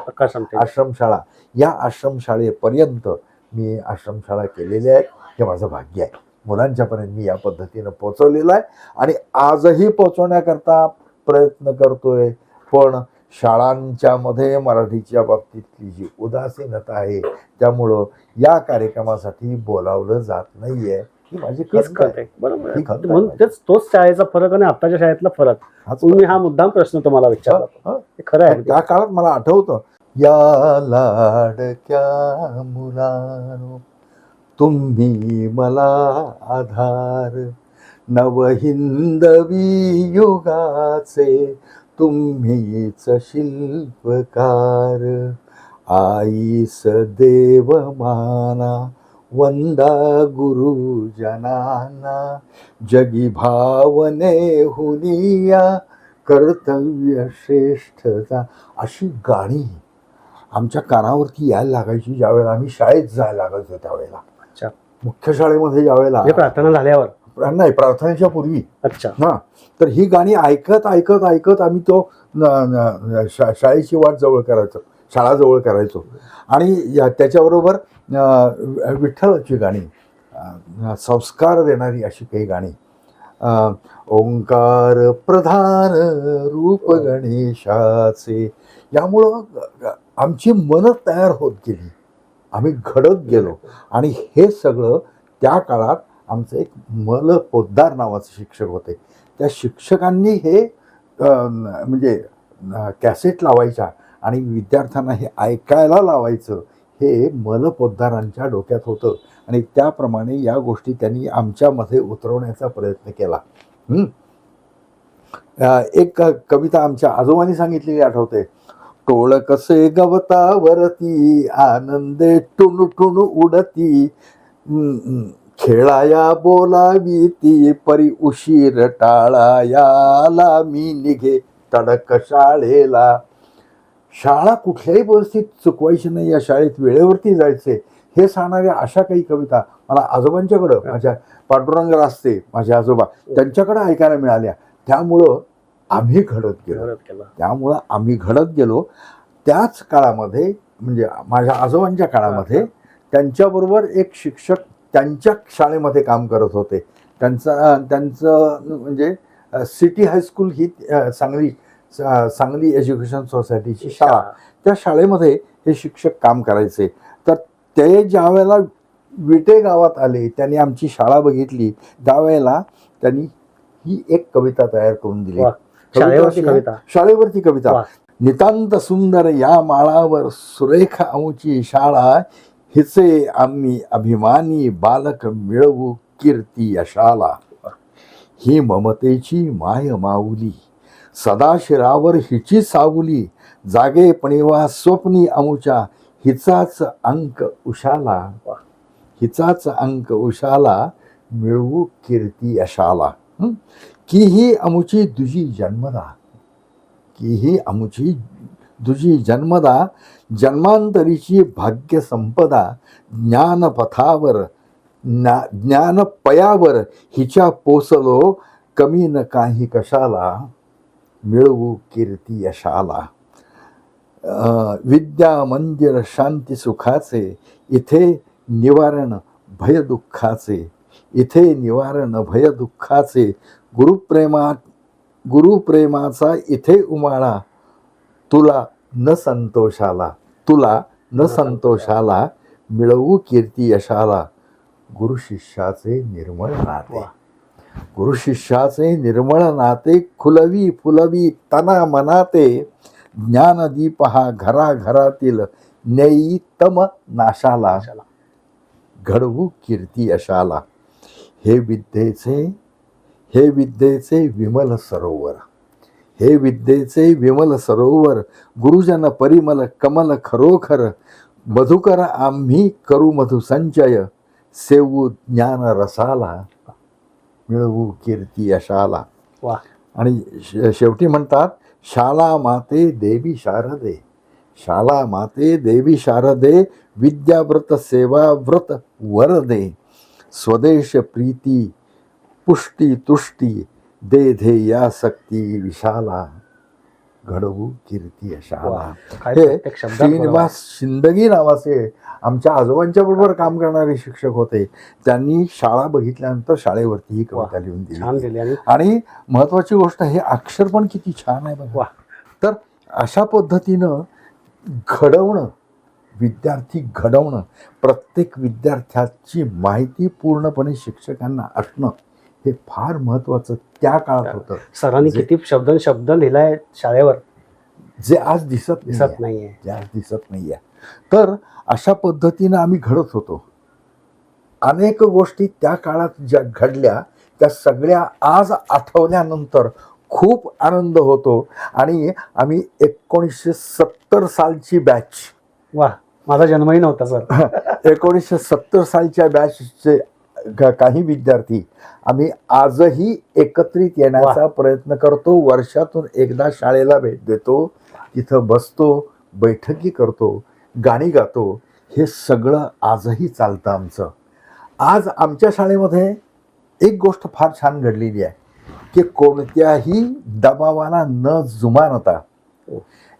आश्रमशाळा, या आश्रमशाळेपर्यंत मी आश्रमशाळा केलेल्या आहेत. हे माझं भाग्य आहे. मुलांच्यापर्यंत मी या पद्धतीनं पोचवलेलं आहे आणि आजही पोचवण्याकरता प्रयत्न करतोय. पण शाळांच्या मध्ये मराठीच्या बाबतीतली जी उदासीनता आहे त्यामुळं या कार्यक्रमासाठी बोलावलं जात नाहीये. ही माझी खंत आहे. बरोबर. तोच शाळेचा फरक आणि आताच्या शाळेतला फरक, तुम्ही हा मुद्दाम प्रश्न तुम्हाला विचारला. खरं आहे. त्या काळात मला आठवतं, या लाडक्या मुलानो तुम्ही मला आधार, नवहिंदवी युगाचे तुम्हीच शिल्पकार. आईस देव माना वंदा गुरुजनांना, जगी भावने हुनिया कर्तव्य श्रेष्ठता. अशी गाणी आमच्या कानावरती यायला लागायची ज्यावेळेला आम्ही शाळेत जायला लागायचो त्यावेळेला. अच्छा. मुख्य शाळेमध्ये ज्यावेळेला म्हणजे प्रार्थना झाल्यावर नाही, प्रार्थनेच्या पूर्वी. अच्छा. हां, तर ही गाणी ऐकत ऐकत ऐकत आम्ही तो शाळेची वाट जवळ करायचो, शाळा जवळ करायचो. आणि त्याच्याबरोबर विठ्ठलाची गाणी, संस्कार देणारी अशी काही गाणी. ओंकार प्रधान रूप गणेशाचे. यामुळं आमची मनं तयार होत गेली, आम्ही घडत गेलो. आणि हे सगळं त्या काळात आमचं एक पोद्दार नावाचे शिक्षक होते. त्या शिक्षकांनी हे म्हणजे कॅसेट लावायच्या आणि विद्यार्थ्यांना हे ऐकायला लावायचं, हे पोद्दारांच्या डोक्यात होतं. आणि त्याप्रमाणे या गोष्टी त्यांनी आमच्यामध्ये उतरवण्याचा प्रयत्न केला. एक कविता आमच्या आजोबांनी सांगितलेली आठवते. टोळ कसे गवतावरती आनंदे टुणू टुणू उडती, खेळाया बोलावी ती परी उशीर टाळायाला मी निघे तडक शाळेला. शाळा कुठल्याही परिस्थितीत चुकवायची नाही, या शाळेत वेळेवरती जायचे, हे सांगणाऱ्या अशा काही कविता मला आजोबांच्याकडं, माझ्या पांडुरंग रास्ते माझे आजोबा, त्यांच्याकडे ऐकायला मिळाल्या. त्यामुळं आम्ही घडत गेलो. त्याच काळामध्ये म्हणजे माझ्या आजोबांच्या काळामध्ये त्यांच्याबरोबर एक शिक्षक त्यांच्या शाळेमध्ये काम करत होते. त्यांचं म्हणजे सिटी हायस्कूल ही सांगली एज्युकेशन सोसायटीची शाळा, त्या शाळेमध्ये हे शिक्षक काम करायचे. तर ते ज्या वेळेला विटे गावात आले, त्यांनी आमची शाळा बघितली, त्यावेळेला त्यांनी ही एक कविता तयार करून दिली. शाळेवरती कविता. नितांत सुंदर या माळावर सुरेख आमची शाळा, हिचे आम्ही अभिमानी बालक मिळवू कीर्ती यशाला. ही ममतेची माय माऊली सदाशिरावर हिची सावली, जागेपणीवा स्वप्नी आमुच्या हिचाच अंक उशाला, मिळवू कीर्ती यशाला. की ही आमुची दुजी जन्मदा, जन्मांतरीची भाग्य संपदा, ज्ञानपयावर हिच्या पोचलो, कमी न काही कशाला, मिळवू कीर्ती यशाला. विद्या मंदिर शांती सुखाचे, इथे निवारण भय दुःखाचे, गुरुप्रेमाचा इथे उमाळा, तुला न संतोषाला, मिळवू कीर्ती यशाला. गुरु शिष्याचे निर्मळ नाते, फुलवी तना मनाते, ज्ञानदीप हा घराघरातील, नेई तम नाशाला, घडवू कीर्ती यशाला. हे विद्येचे विमल सरोवर, गुरुजन परिमल कमल खरोखर, मधुकर आम्ही करू मधुसंचय, सेवू ज्ञान रसाला, मिळवू कीर्ती यशाला. आणि शेवटी म्हणतात, शाला माते देवी शारदे, विद्याव्रत सेवाव्रत वरदे, स्वदेश प्रीती पुष्टी तुष्टी, दे ध्येयासक्ती विशाला, घडवू कीर्ती यशाला. हे श्रीनिवास शिंदगी नावाचे आमच्या आजोबांच्या बरोबर काम करणारे शिक्षक होते. त्यांनी शाळा बघितल्यानंतर शाळेवरती ही कविता लिहून दिली. आणि महत्वाची गोष्ट, हे अक्षर पण किती छान आहे बघा. तर अशा पद्धतीनं विद्यार्थी घडवणं, प्रत्येक विद्यार्थ्याची माहिती पूर्णपणे शिक्षकांना असणं, हे फार महत्वाचं त्या काळात होतं. सरांनी किती शब्द लिहिलाय शाळेवर, जे आज दिसत नाहीये. तर अशा पद्धतीनं आम्ही घडत होतो. अनेक गोष्टी त्या काळात ज्या घडल्या त्या सगळ्या आज आठवल्यानंतर खूप आनंद होतो. आणि आम्ही 1970 सालची बॅच, वा, माझा जन्मही नव्हता सर. 1970 सालच्या बॅचचे काही विद्यार्थी आम्ही आजही एकत्रित येण्याचा प्रयत्न करतो. वर्षातून एकदा शाळेला भेट देतो, तिथं बसतो, बैठकी करतो, गाणी गातो. हे सगळं आजही चालतं आमचं. आज आमच्या शाळेमध्ये एक गोष्ट फार छान घडलेली आहे की कोणत्याही दबावाला न जुमानता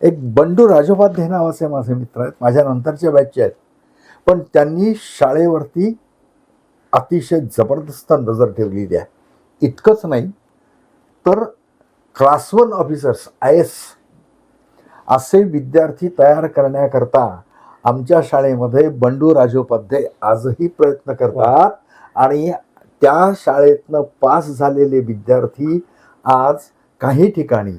एक बंडू राजोपाध्याय नावाचे माझे मित्र आहेत, माझ्या नंतरच्या बॅचचे आहेत, पण त्यांनी शाळेवरती अतिशय जबरदस्त नजर ठेवलेली आहे. इतकंच नाही तर क्लास 1 ऑफिसर्स IAS असे विद्यार्थी तयार करण्याकरता आमच्या शाळेमध्ये बंडू राजोपाध्याय आजही प्रयत्न करतात. आणि त्या शाळेतनं पास झालेले विद्यार्थी आज काही ठिकाणी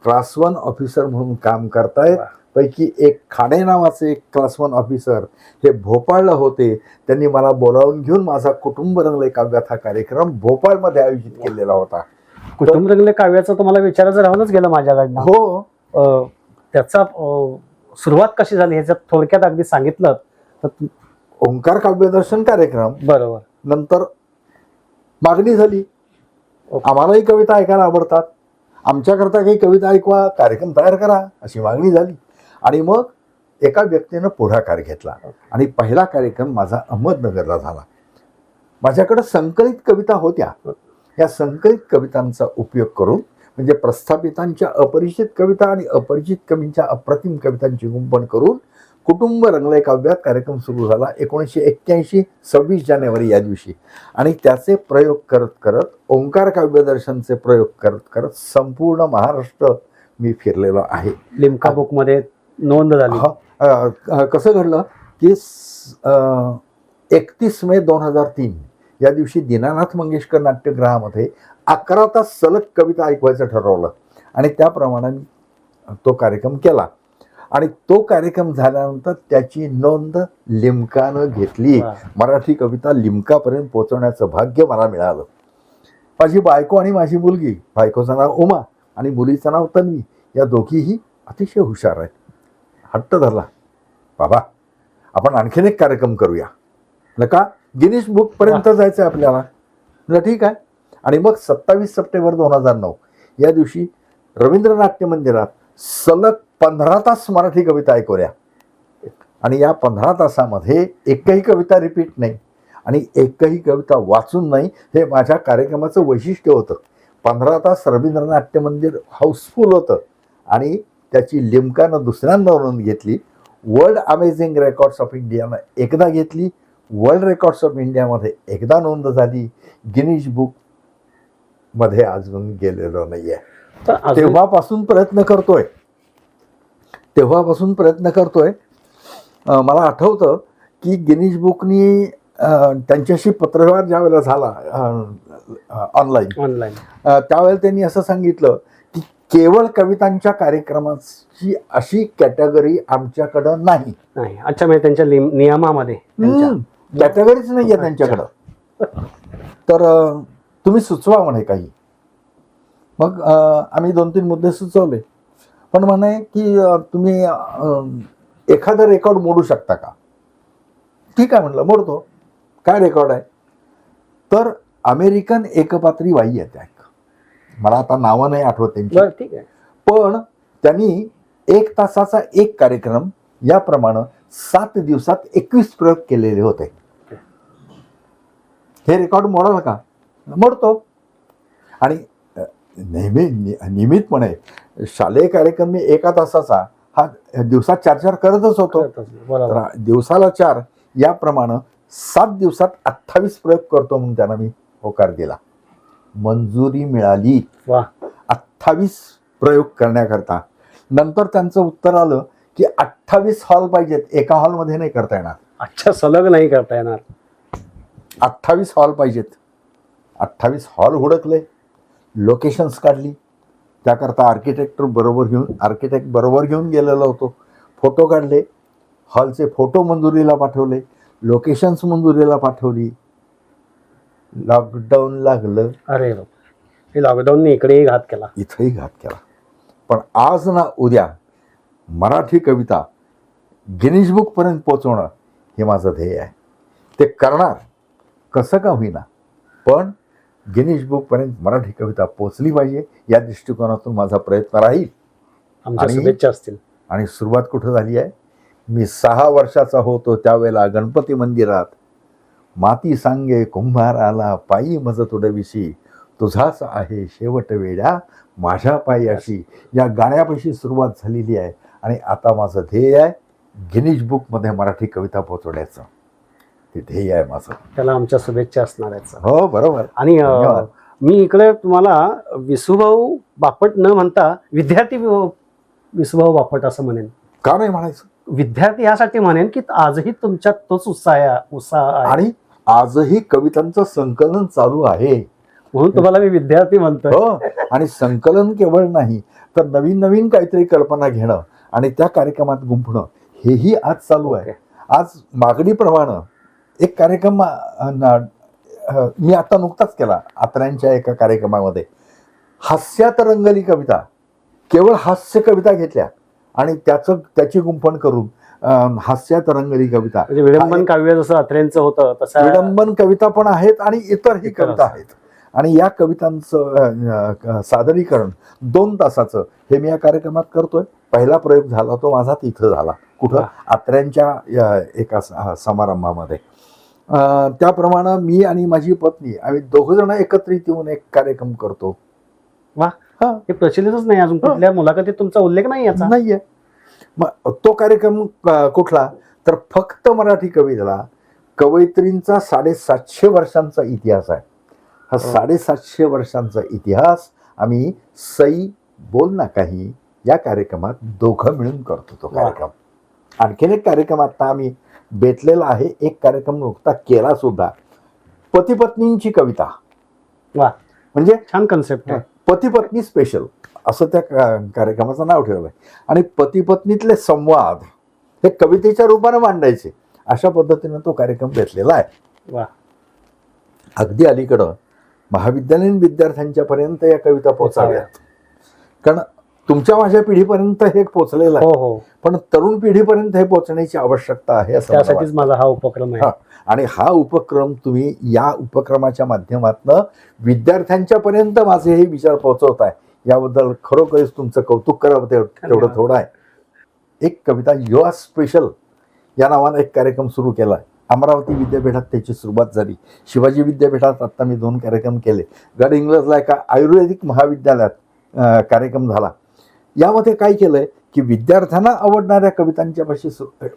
क्लास 1 ऑफिसर म्हणून काम करतायत. पैकी एक खाडे नावाचे एक क्लास 1 ऑफिसर हे भोपाळला होते. त्यांनी मला बोलावून घेऊन माझा कुटुंब रंगले काव्यात हा कार्यक्रम भोपाळमध्ये आयोजित केलेला होता. कुटुंब रंगले काव्याचं तुम्हाला विचारायचं राहूनच गेलं माझ्याकडनं. हो, त्याचा सुरुवात कशी झाली ह्याच्यात थोडक्यात अगदी सांगितलं तर. ओंकार काव्यदर्शन कार्यक्रम बरोबर. नंतर मागणी झाली, आम्हालाही कविता ऐकायला आवडतात, आमच्याकरता काही कविता ऐकवा, कार्यक्रम तयार करा, अशी मागणी झाली. आणि मग एका व्यक्तीनं पुढाकार घेतला आणि पहिला कार्यक्रम माझा अहमदनगरला झाला. माझ्याकडे संकलित कविता होत्या. या संकलित कवितांचा उपयोग करून म्हणजे प्रस्थापितांच्या अपरिचित कविता आणि अपरिचित कवींच्या अप्रतिम कवितांची गुंफण करून कुटुंब रंगले काव्यात कार्यक्रम सुरू झाला 1981 26 जानेवारी या दिवशी. आणि त्याचे प्रयोग करत करत ओंकार काव्यदर्शनचे प्रयोग करत करत संपूर्ण महाराष्ट्र मी फिरलेलो आहे. लिम्का बुकमध्ये नोंद झाली. कसं घडलं की 31 मे 2003 या दिवशी दीनानाथ मंगेशकर नाट्यगृहामध्ये 11 तास सलग कविता ऐकवायचं ठरवलं आणि त्याप्रमाणे तो कार्यक्रम केला. आणि तो कार्यक्रम झाल्यानंतर त्याची नोंद लिम्कानं घेतली. मराठी कविता लिम्कापर्यंत पोहोचवण्याचं भाग्य मला मिळालं. माझी बायको आणि माझी मुलगी, बायकोचं नाव उमा आणि मुलीचं नाव तन्वी, या दोघीही अतिशय हुशार आहेत. हट्ट धरला, बाबा आपण आणखीन एक कार्यक्रम करूया. नका, गिनीज बुक पर्यंत जायचं आहे आपल्याला. म्हटलं ठीक आहे. आणि मग 27 सप्टेंबर 2009 या दिवशी रवींद्र नाट्य मंदिरात सलग 15 तास मराठी कविता ऐकवल्या. आणि या 15 तासामध्ये एकही कविता रिपीट नाही आणि एकही कविता वाचून नाही. हे माझ्या कार्यक्रमाचं वैशिष्ट्य होतं. 15 तास रवींद्र नाट्य मंदिर हाऊसफुल होतं आणि त्याची लिम्कानं दुसऱ्यांदा नोंद घेतली. वर्ल्ड अमेझिंग रेकॉर्ड्स ऑफ इंडियानं एकदा घेतली, वर्ल्ड रेकॉर्ड्स ऑफ इंडियामध्ये एकदा नोंद झाली, गिनीज बुक मध्ये अजून गेलेलो नाहीये. तेव्हापासून प्रयत्न करतोय. मला आठवतं की गिनीज बुकनी त्यांच्याशी पत्रव्यवहार ज्या वेळेला झाला ऑनलाईन त्यावेळेला त्यांनी असं सांगितलं की केवळ कवितांच्या कार्यक्रमाची अशी कॅटेगरी आमच्याकडं नाही. अच्छा, म्हणजे त्यांच्या नियमामध्ये कॅटेगरीच नाही आहे त्यांच्याकडं. तर तुम्ही सुचवा म्हणे काही. मग आम्ही 2-3 मुद्दे सुचवले. पण म्हणे की तुम्ही एखादा रेकॉर्ड मोडू शकता का? ठीक आहे म्हटलं, मोडतो. काय रेकॉर्ड आहे? तर अमेरिकन एकपात्री बाई आहेत. मला आता नावं नाही आठवत त्यांची. ठीक आहे. पण त्यांनी 1 तासाचा एक कार्यक्रम याप्रमाणे 7 दिवसात 21 प्रयोग केलेले होते. हे रेकॉर्ड मोडाल का? मोडतो. आणि नियमितपणे शालेय कार्यक्रम मी 1 तासाचा हा दिवसात 4 करतच होतो. तर दिवसाला 4 याप्रमाणे 7 दिवसात 28 प्रयोग करतो म्हणून त्यांना मी होकार दिला. मंजुरी मिळाली 28 प्रयोग करण्याकरता. नंतर त्यांचं उत्तर आलं की 28 हॉल पाहिजेत, एका हॉलमध्ये नाही करता येणार. अच्छा, सलग नाही करता येणार. 28 हॉल पाहिजेत. 28 हॉल हुडकले, लोकेशन्स काढली. त्याकरता आर्किटेक्ट बरोबर घेऊन गेलेलो होतो. फोटो काढले, हॉलचे फोटो मंजुरीला पाठवले, लोकेशन्स मंजुरीला पाठवली. लॉकडाऊन लागलं, अरे बाप. हे लॉकडाऊनने इकडेही घात केला. इथंही घात केला. पण आज ना उद्या मराठी कविता गिनीज बुकपर्यंत पोचवणं हे माझं ध्येय आहे. ते करणार कसं का होईना, पण गिनीज बुकपर्यंत मराठी कविता पोचली पाहिजे या दृष्टिकोनातून माझा प्रयत्न राहील. आमच्या आणि- शुभेच्छा असतील. आणि सुरुवात कुठं झाली आहे, मी 6 वर्षाचा होतो त्यावेळेला गणपती मंदिरात माती सांगे कुंभार आला पायी मज तुडविशी तुझाच आहे शेवट वेड्या माझ्या पायाशी या गाण्यापाशी सुरुवात झालेली आहे. आणि आता माझं ध्येय आहे गिनीज बुकमध्ये मराठी कविता पोहोचवण्याचं. ते ध्येय आहे माझं. त्याला आमच्या शुभेच्छा असणार आहेत सर. हो बरोबर. आणि धन्यवाद. मी इकडे तुम्हाला विसुभाऊ बापट न म्हणता विद्यार्थी विसुभाऊ बापट असं म्हणेन. का नाही म्हणायचं. विद्यार्थी यासाठी म्हणेन की आजही तुमच्यात तोच उत्साह आहे. आणि आजही कवितांचं संकलन चालू आहे. म्हणून तुम्हाला मी विद्यार्थी म्हणतो. हो. आणि संकलन केवळ नाही तर नवीन नवीन काहीतरी कल्पना घेणं आणि त्या कार्यक्रमात गुंफणं हेही आज चालू आहे. आज मागणीप्रमाणे एक कार्यक्रम मी आता नुकताच केला आत्र्यांच्या एका कार्यक्रमामध्ये. हास्यात रंगली कविता, केवळ हास्य कविता घेतल्या आणि त्याची गुंफण करून हास्यात रंगली कविता. म्हणजे विडंबन काव्य जसं अत्रेंचं होतं तसं विडंबन कविता पण आहेत आणि इतरही कविता आहेत. आणि या कवितांचं सादरीकरण 2 तासाचं हे मी या कार्यक्रमात करतोय. पहिला प्रयोग झाला तो माझा तिथं झाला. कुठं? आत्र्यांच्या एका समारंभामध्ये. त्याप्रमाणे मी आणि माझी पत्नी आम्ही 2 जण एकत्रित येऊन एक कार्यक्रम करतो. वा. हे प्रचलितच नाही अजून. कुठल्या मुलाखतीत तुमचा उल्लेख नाही याचा. नाहीये. मग तो कार्यक्रम कुठला तर फक्त मराठी कवितेला कवयित्रींचा 750 वर्षांचा इतिहास आहे. हा 750 वर्षांचा इतिहास आम्ही सई बोल ना काही या कार्यक्रमात 2 मिळून करतो तो कार्यक्रम. आणखीन एक कार्यक्रम आता आम्ही बेतलेला आहे. एक कार्यक्रम नुकता केला सुद्धा, पती पत्नींची कविता. वा. म्हणजे छान कन्सेप्ट आहे. पती पत्नी स्पेशल असं त्या कार्यक्रमाचं नाव ठेवलं आहे. आणि पती पत्नीतले संवाद हे कवितेच्या रूपाने मांडायचे अशा पद्धतीनं तो कार्यक्रम घेतलेला आहे. वा. अगदी अलीकडं महाविद्यालयीन विद्यार्थ्यांच्या पर्यंत या कविता पोहोचाव्यात. कारण तुमच्या माझ्या पिढीपर्यंत हे पोहोचलेलं आहे. हो हो. पण तरुण पिढीपर्यंत हे पोहोचण्याची आवश्यकता आहे असं मला त्यासाठीच माझा हा उपक्रम आहे. आणि हा उपक्रम तुम्ही या उपक्रमाच्या माध्यमातून विद्यार्थ्यांच्या पर्यंत माझे हे विचार पोहोचवत आहे याबद्दल खरोखरच तुमचं कौतुक करावं तेवढं थोडं आहे. एक कविता युवा स्पेशल या नावानं एक कार्यक्रम सुरू केला आहे. अमरावती विद्यापीठात त्याची सुरुवात झाली. शिवाजी विद्यापीठात आता मी 2 कार्यक्रम केले. गड इंग्लजला एका आयुर्वेदिक महाविद्यालयात कार्यक्रम झाला. यामध्ये काय केलंय की विद्यार्थ्यांना आवडणाऱ्या कवितांच्या पाशी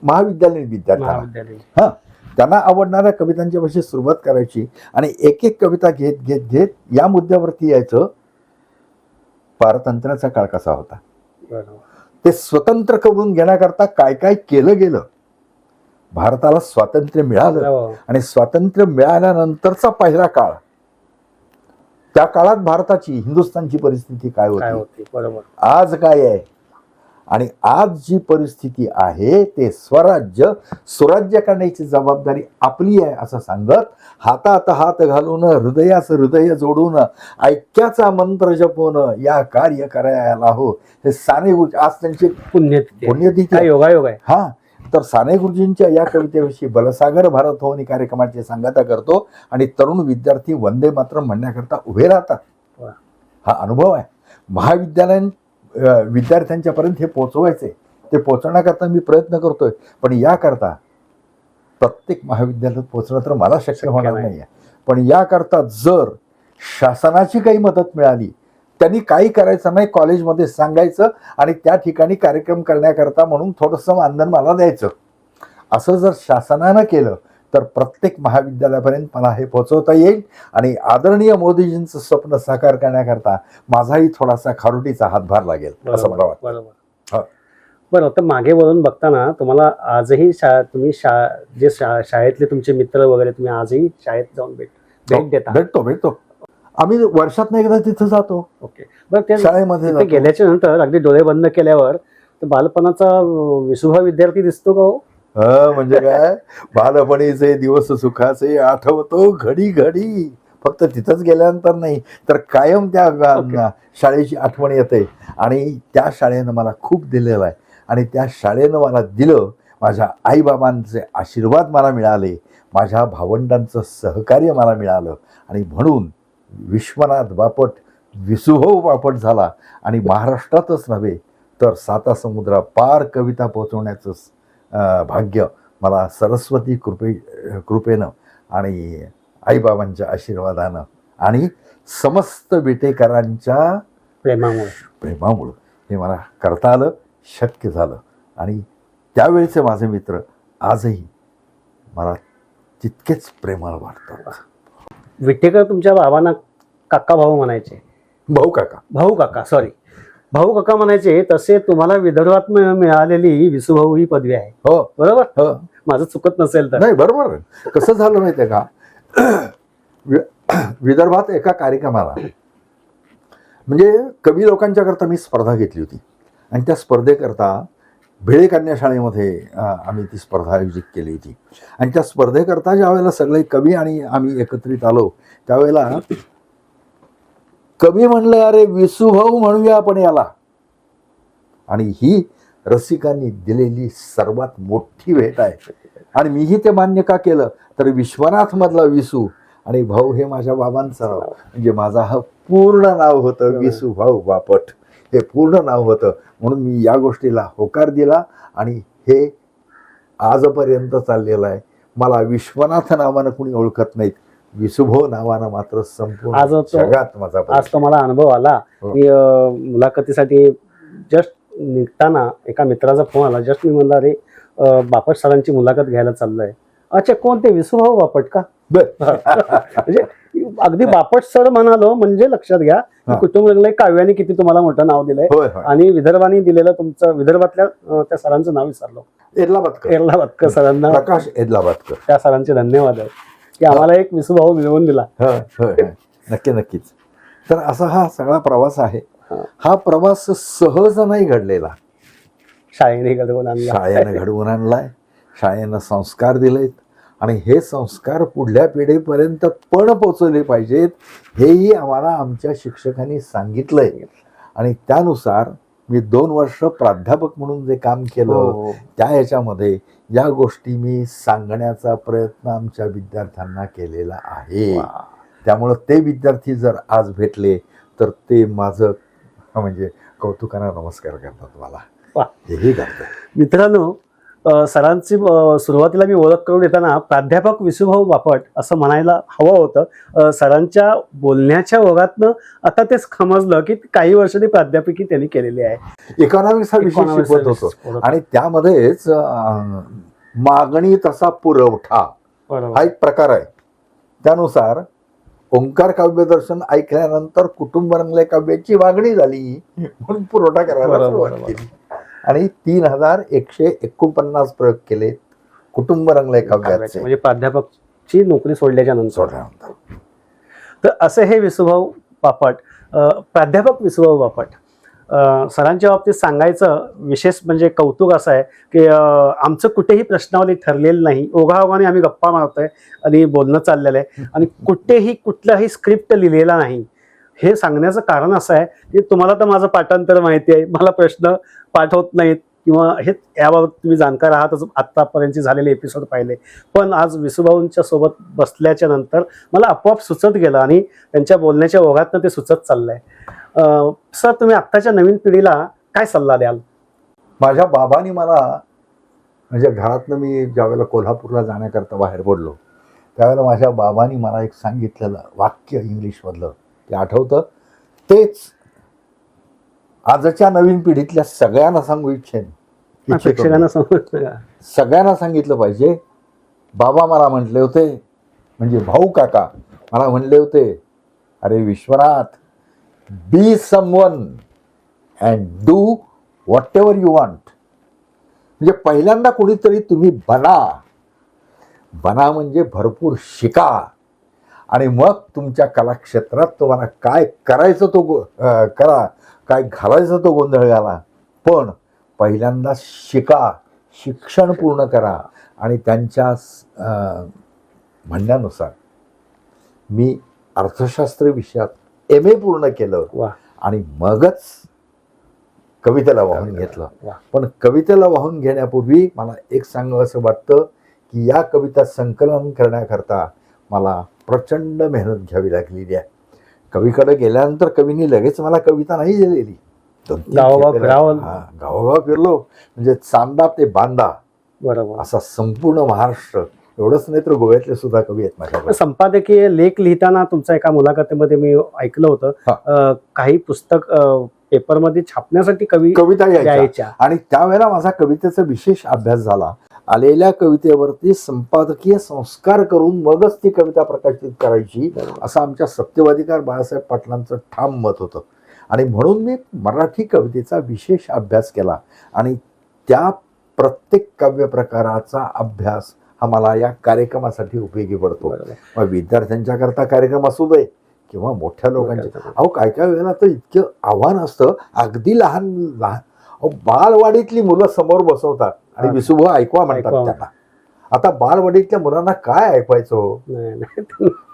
महाविद्यालयीन विद्यार्थ्यांना त्यांना आवडणाऱ्या कवितांच्या पाशी सुरुवात करायची आणि एक एक कविता घेत घेत घेत या मुद्द्यावरती यायचं. पारतंत्र्याचा काळ कसा होता, ते स्वतंत्र करून घेण्याकरता काय काय केलं गेलं. भारताला स्वातंत्र्य मिळालं आणि स्वातंत्र्य मिळाल्यानंतरचा पहिला काळ, त्या काळात भारताची हिंदुस्थानची परिस्थिती काय होती, बरोबर आज काय आहे. आणि आज जी परिस्थिती आहे ते सुराज्य करण्याची जबाबदारी आपली आहे असं सांगत हातात हात घालून हृदयास हृदय जोडून ऐक्याचा मंत्र जपून या कार्य करायला हो. हे साने गुरुजी आज त्यांची पुण्यतिथी योगायोग आहे. हा. तर साने गुरुजींच्या या कवितेविषयी बलसागर भारत होऊन कार्यक्रमाची सांगता करतो आणि तरुण विद्यार्थी वंदे मातरम म्हणण्याकरता उभे राहतात. हा अनुभव आहे. महाविद्यालयीन विद्यार्थ्यांच्या पर्यंत हे पोहोचवायचे, ते पोहोचण्याकरता मी प्रयत्न करतोय. पण याकरता प्रत्येक महाविद्यालयात पोहोचणं तर मला शक्य होणार नाही आहे. पण याकरता जर शासनाची काही मदत मिळाली, त्यांनी काही करायचं नाही, कॉलेजमध्ये सांगायचं आणि त्या ठिकाणी कार्यक्रम करण्याकरता म्हणून थोडंसं मानधन मला द्यायचं, असं जर शासनानं केलं तर प्रत्येक महाविद्यालयापर्यंत मला हे पोहोचवता येईल. आणि आदरणीय मोदीजींचं स्वप्न साकार करण्याकरता माझाही थोडासा खारुटीचा हातभार लागेल असं मला वाटतं. बरं. तर मागे वळून बघताना तुम्हाला आजही तुम्ही जे शाळेतले तुमचे मित्र वगैरे तुम्ही आजही शाळेत जाऊन भेट देता? भेटतो. आम्ही वर्षात एकदा तिथं जातो. ओके. बरं. त्या शाळेमध्ये गेल्याच्या नंतर अगदी डोळे बंद केल्यावर बालपणाचा विसुभा विद्यार्थी दिसतो का हो? म्हणजे काय, बालपणीचे दिवस सुखाचे आठवतो घडी घडी फक्त तिथंच गेल्यानंतर नाही तर कायम त्या शाळेची आठवण येते. आणि त्या शाळेनं मला खूप दिलेलं आहे आणि त्या शाळेनं मला दिलं. माझ्या आईबाबांचे आशीर्वाद मला मिळाले, माझ्या भावंडांचं सहकार्य मला मिळालं आणि म्हणून विश्वनाथ बापट विसुभाऊ बापट झाला. आणि महाराष्ट्रातच नव्हे तर सातासमुद्रा पार कविता पोहोचवण्याचं भाग्य मला सरस्वती कृपेनं आणि आईबाबांच्या आशीर्वादानं आणि समस्त बेटेकरांच्या प्रेमामुळं हे मला करता आलं, शक्य झालं. आणि त्यावेळेचे माझे मित्र आजही मला तितकेच प्रेमळ वाटतात. विटेकर तुमच्या बाबांना काका भाऊ म्हणायचे? भाऊ काका म्हणायचे. तसे तुम्हाला विदर्भात मिळालेली विसुभाऊ ही पदवी आहे. हो बरोबर. हो, माझं चुकत नसेल तर. नाही बरोबर. कसं झालं माहितीये का, विदर्भात एका कार्यक्रमाला म्हणजे कवी लोकांच्या करता मी स्पर्धा घेतली होती आणि त्या स्पर्धेकरता भिळे कन्या शाळेमध्ये आम्ही ती स्पर्धा आयोजित केली होती. आणि त्या स्पर्धेकरता ज्या वेळेला सगळे कवी आणि आम्ही एकत्रित आलो त्यावेळेला कवी म्हणले, अरे विसुभाऊ म्हणूया आपण याला. आणि ही रसिकांनी दिलेली सर्वात मोठी भेट आहे. आणि मीही ते मान्य का केलं तर विश्वनाथ मधला विसू आणि भाऊ हे माझ्या बाबांचं नाव, म्हणजे माझा हा पूर्ण नाव होतं विसुभाऊ बापट, हे पूर्ण नाव होतं. म्हणून मी या गोष्टीला होकार दिला आणि हे आजपर्यंत चाललेलं आहे. मला विश्वनाथ नावानं कुणी ओळखत नाहीत, विसुभाऊ नावानं मात्र संपूर्ण जगात माझा आज तो मला अनुभव आला. की मुलाखतीसाठी जस्ट निघताना एका मित्राचा फोन आला. जस्ट मी म्हणला, अरे बापट सरांची मुलाखत घ्यायला चाललोय. अच्छा, कोण ते? विसुभाऊ बापट का? म्हणजे अगदी बापट सर म्हणालो म्हणजे लक्षात घ्या कुटुंब काव्याने किती तुम्हाला मोठं नाव दिलंय. आणि विदर्भाने दिलेलं तुमचं, विदर्भातल्या त्या सरांचं नाव विसरलो, एर्लाबादकर सरांना, प्रकाश एर्लाबादकर, त्या सरांचे धन्यवाद आहे की आम्हाला एक विसुभाऊ मिळवून दिला. नक्कीच. तर असा हा सगळा प्रवास आहे. हा प्रवास सहज नाही घडलेला, शाळेने घडवून आणलाय, शाळेनं संस्कार दिलेत आणि हे संस्कार पुढल्या पिढीपर्यंत पण पोचवले पाहिजेत हेही आम्हाला आमच्या शिक्षकांनी सांगितलंय. आणि त्यानुसार मी 2 वर्ष प्राध्यापक म्हणून जे काम केलं त्या ह्याच्यामध्ये या गोष्टी मी सांगण्याचा प्रयत्न आमच्या विद्यार्थ्यांना केलेला आहे. त्यामुळं ते विद्यार्थी जर आज भेटले तर ते माझं म्हणजे कौतुकानं नमस्कार करतात मला, हेही करतात. मित्रांनो, सरांची सुरुवातीला मी ओळख करून देताना प्राध्यापक विसुभाऊ बापट असं म्हणायला हवं होतं. सरांच्या बोलण्याच्या ओघातनं आता तेच समजलं की काही वर्षांनी प्राध्यापकी त्यांनी केलेली आहे. इकॉनॉमिक्स हा विषय शिकवत होतो आणि त्यामध्येच मागणी तसा पुरवठा हा एक प्रकार आहे. त्यानुसार ओंकार काव्यदर्शन ऐकल्यानंतर कुटुंब रंगले काव्याची मागणी झाली म्हणून पुरवठा करायला सुरुवात केली आणि 3149 प्रयोग केले कुटुंब रंगले काव्याचे, म्हणजे प्राध्यापकची नोकरी सोडल्याच्या नंतर. तर असे हे विसुभाऊ बापट, प्राध्यापक विसुभाऊ बापट. सरांच्या बाबतीत सांगायचं विशेष म्हणजे कौतुक असं आहे की आमचं कुठेही प्रश्नावली ठरलेलं नाही, ओघाओघाने आम्ही गप्पा मारतोय आणि बोलणं चाललेलं आहे आणि कुठेही कुठलाही स्क्रिप्ट लिहिलेला नाही. हे सांगण्याचं कारण असं आहे की तुम्हाला तर माझं पाठांतर माहिती आहे, मला प्रश्न पाठ होत नाहीत किंवा हे याबाबत तुम्ही जाणकार आहातच, आत्तापर्यंत झालेले एपिसोड पाहिले. पण आज विसुभाऊंच्या सोबत बसल्याच्या नंतर मला आपोआप सुचत गेलं आणि त्यांच्या बोलण्याच्या ओघातनं ते सुचत चाललंय. सर, तुम्ही आत्ताच्या नवीन पिढीला काय सल्ला द्याल? माझ्या बाबांनी मला, म्हणजे घरातनं मी ज्यावेळेला कोल्हापूरला जाण्याकरता बाहेर पडलो त्यावेळेला माझ्या बाबांनी मला एक सांगितलेलं वाक्य इंग्लिशमधलं ते आठवतं. तेच आजच्या नवीन पिढीतल्या सगळ्यांना सांगू इच्छेन, सगळ्यांना सांगितलं पाहिजे. बाबा मला म्हटले होते, म्हणजे भाऊ काका मला म्हणले होते, अरे Vishwanath, be someone and do what ever you want. म्हणजे पहिल्यांदा कोणीतरी तुम्ही बना म्हणजे भरपूर शिका आणि मग तुमच्या कलाक्षेत्रात तुम्हाला काय करायचं तो करा, काय घालायचं तो गोंधळ घाला, पण पहिल्यांदा शिका, शिक्षण पूर्ण करा. आणि त्यांच्या म्हणण्यानुसार मी अर्थशास्त्र विषयात MA पूर्ण केलं वा आणि मगच कवितेला वाहून घेतलं. वा. पण कवितेला वाहून घेण्यापूर्वी मला एक सांगावं असं वाटतं की या कविता संकलन करण्याकरता मला प्रचंड मेहनत घ्यावी लागलेली आहे. कवीकडे गेल्यानंतर कवीने लगेच मला कविता नाही दिलेली. गावोगाव फिरावं. गावोगाव फिरलो म्हणजे चांदा ते बांदा बरोबर. असा संपूर्ण महाराष्ट्र, एवढंच नाही तर गोव्यातले सुद्धा कवी आहेत माझ्याकडे. संपादकीय लेख लिहिताना तुमच्या एका मुलाखतीमध्ये मी ऐकलं होतं काही पुस्तक पेपरमध्ये छापण्यासाठी कविता यायच्या आणि त्यावेळेला माझा कवितेचा विशेष अभ्यास झाला. आलेल्या कवितेवरती संपादकीय संस्कार करून मगच ती कविता प्रकाशित करायची असं आमच्या सत्यवादिकार बाळासाहेब पाटलांचं ठाम मत होतं. आणि म्हणून मी मराठी कवितेचा विशेष अभ्यास केला आणि त्या प्रत्येक काव्य प्रकाराचा अभ्यास हा मला या कार्यक्रमासाठी उपयोगी पडतो. मग विद्यार्थ्यांच्या करता कार्यक्रम असू दे किंवा मोठ्या लोकांचे. अहो काय काय वेळेला तर इतकं आव्हान असतं, अगदी लहान लहान बालवाडीतली मुलं समोर बसवतात आणि विसुभाऊ ऐकवा म्हणतात त्यांना. आता बालवाडीतल्या मुलांना काय ऐकवायचं हो,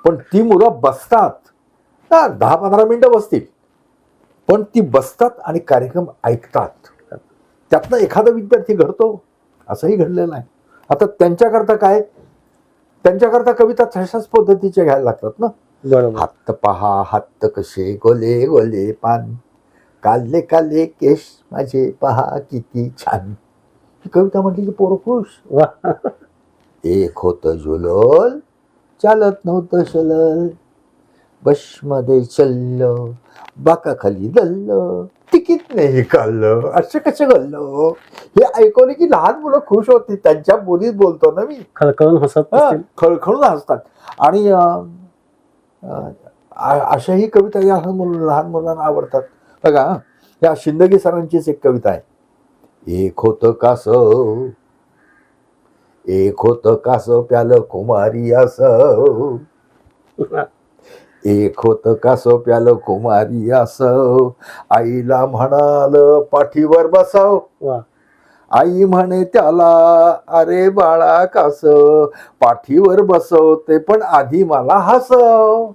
पण ती मुलं बसतात, 10-15 मिनिटं बसतील, पण ती बसतात आणि कार्यक्रम ऐकतात. त्यातनं एखादा विद्यार्थी घडतो, असंही घडलेलं आहे. आता त्यांच्याकरता काय, त्यांच्याकरता कविता तशाच पद्धतीच्या घ्यायला लागतात ना. हात पहा हात कसे गोले गोले पान, काले काले केश माझे पहा किती छान. ही कविता म्हटली की पोरं खुश. एक होतं झुलल चालत नव्हतं शलल, बसमध्ये चललं बाकाखाली दल्लं, तिकीट नाही काढलं, असं कसं घाललं. हे ऐकवले की लहान मुलं खुश होती. त्यांच्या बोलीत बोलतो ना मी, खळखळून हसत, खळखळून हसतात. आणि अशाही कविता या लहान मुलांना आवडतात. बघा, या शिंदगी सरांचीच एक कविता आहे. एक होतं कास प्यालं कुमारी असं, एक होतं कास प्यालं कुमारी असं, आईला म्हणाल पाठीवर बसव, आई म्हणे त्याला अरे बाळा कास पाठीवर बसवते पण आधी मला हसव.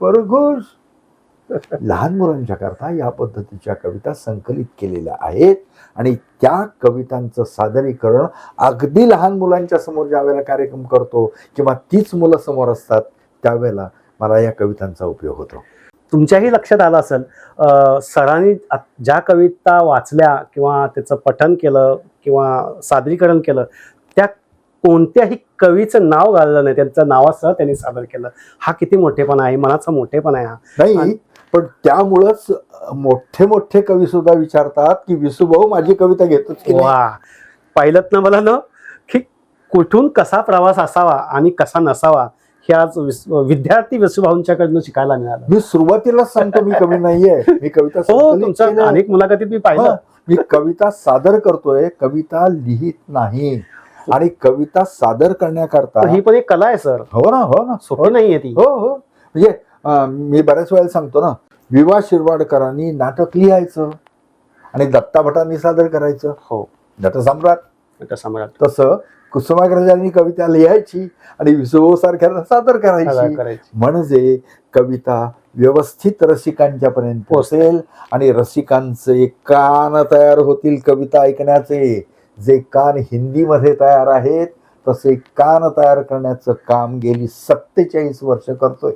परघुस. लहान मुलांच्या करता या पद्धतीच्या कविता संकलित केलेल्या आहेत आणि त्या कवितांचं सादरीकरण अगदी लहान मुलांच्या समोर ज्यावेळेला कार्यक्रम करतो किंवा तीच मुलं समोर असतात त्यावेळेला मला या कवितांचा उपयोग होतो. तुमच्याही लक्षात आलं असेल, सरांनी ज्या कविता वाचल्या किंवा त्याचं पठण केलं किंवा सादरीकरण केलं, त्या कोणत्याही कवीचं नाव घाललं नाही, त्यांचं नावासह त्यांनी सादर केलं. हा किती मोठेपणा आहे, मनाचा मोठेपणा आहे हा. नाही, पण त्यामुळंच मोठे मोठे कवी सुद्धा विचारतात की विसुभाऊ माझी कविता घेतोच की नाही. पाहिलं ना मला ना की कुठून कसा प्रवास असावा आणि कसा नसावा हे आज विद्यार्थी विसुभाऊंच्याकडनं शिकायला मिळालं. मी सुरुवातीलाच सांगतो मी कवी नाहीये, मी कविता तुमच्या अनेक मुलाखतीत मी पाहिलं. मी कविता सादर करतोय, कविता लिहित नाही. आणि कविता सादर करण्याकरता ही पण एक कला आहे सर. हो ना, सोपी नाहीये ती. हो हो, म्हणजे मी बऱ्याच वेळेला सांगतो ना, विवा शिरवाडकरांनी नाटक लिहायचं आणि दत्ता भटांनी सादर करायचं. हो, नटसम्राट. तसं कुसुमाग्रजांनी कविता लिहायची आणि विसुभाऊ सारख्यांना सादर करायची. म्हणजे कविता व्यवस्थित रसिकांच्या पर्यंत पोहोचेल आणि रसिकांचे कान तयार होतील कविता ऐकण्याचे. जे कान हिंदीमध्ये तयार आहेत तसे कान तयार करण्याचं काम गेली 47 वर्ष करतोय.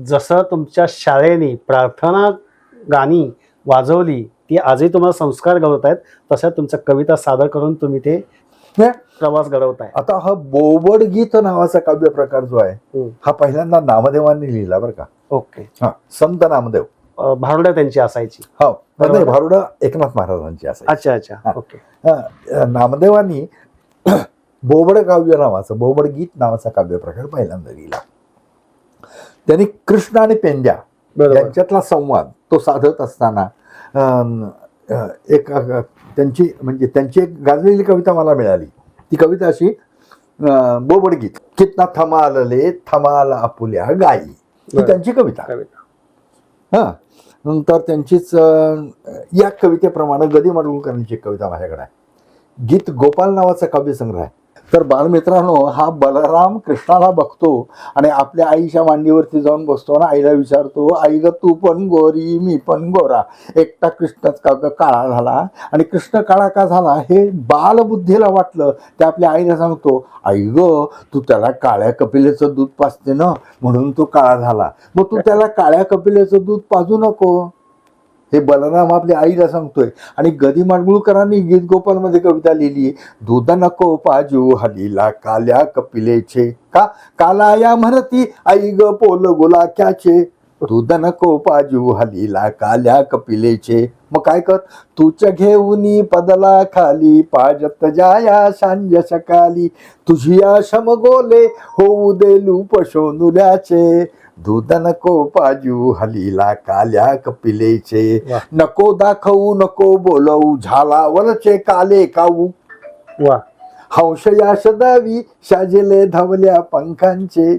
जसं तुमच्या शाळेने प्रार्थना गाणी वाजवली ती आजही तुम्हाला संस्कार घडवतायत, तसं तुमच्या कविता सादर करून तुम्ही ते प्रवास घडवताय. आता हा बोबड गीत नावाचा काव्य प्रकार जो आहे हा पहिल्यांदा नामदेवांनी लिहिला बरं का. ओके. संत नामदेव. भारुडा त्यांची असायची. हो, भारुडा एकनाथ महाराजांची असायची. अच्छा. ओके. नामदेवांनी बोबड काव्य नावाचं, बोबड गीत नावाचा काव्य प्रकार पहिल्यांदा लिहिला. त्यांनी कृष्ण आणि पेंड्या यांच्यातला संवाद तो साधत असताना एक त्यांची एक गाजलेली कविता मला मिळाली. ती कविता अशी, बोबड गीत. कितना थमालले थमाल आपुल्या गाई, ही त्यांची कविता. नंतर त्यांचीच या कवितेप्रमाणे गदी माडगुळकरांची कविता माझ्याकडे आहे. गीत गोपाल नावाचा काव्यसंग्रह आहे. तर बालमित्रांनो, हा बलराम कृष्णाला बघतो आणि आपल्या आईच्या मांडीवरती जाऊन बसतो आणि आईला विचारतो, आई ग तू पण गोरी मी पण गोरा. एकटा कृष्णच का ग काळा झाला? आणि कृष्ण काळा का झाला हे बालबुद्धीला वाटलं. ते आपल्या आईला सांगतो, आई ग तू त्याला काळ्या कपिलेचं दूध पाजते ना म्हणून तो काळा झाला, मग तू त्याला काळ्या कपिलेचं दूध पाजू नको. हे बलराम आपल्या आईला सांगतोय. आणि गदी माडगुळकरांनी गीत गोपाल मध्ये कविता लिहिली, दूध नको पाजू हलीला काल्या कपिलेचे, का कालाया म्हणती आई ग पोल गुलाक्याचे. दूध नको पाजू हलीला काल्या कपिलेचे. मग काय कर, तुझ्या घेऊनी पदला खाली पाजत जाया सांज सकाळी, तुझी समगोले होऊ दे लूप शोनुल्याचे. दूध नको पाजू हलीला काल्या कपिलेचे, नको दाखवू नको बोलवू झाला वरचे काले काऊ. वा, हंस या सदावी शाजले धावल्या पंखांचे.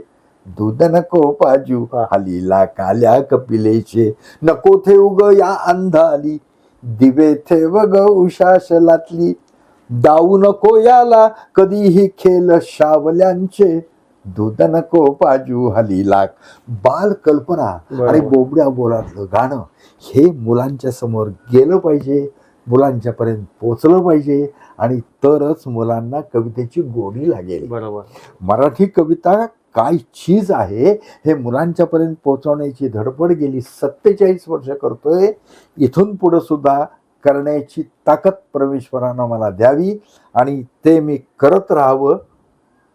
दूध नको पाजू हलीला काल्या कपिलेचे, नको ठेवू ग या अंधाली दिवे ठेव ग उशासलातली. दाऊ नको याला कधीही खेळ शावल्यांचे. दूध नको पाजू हलीला. बाल कल्पना आणि बोबड्या बोलातलं गाणं हे मुलांच्या समोर गेलं पाहिजे, मुलांच्यापर्यंत पोचलं पाहिजे, आणि तरच मुलांना कवितेची गोडी लागेल. बरोबर. मराठी कविता काय चीज आहे हे मुलांच्यापर्यंत पोहोचवण्याची धडपड गेली 47 वर्ष करतोय. इथून पुढे सुद्धा करण्याची ताकद परमेश्वरानं मला द्यावी आणि ते मी करत राहावं,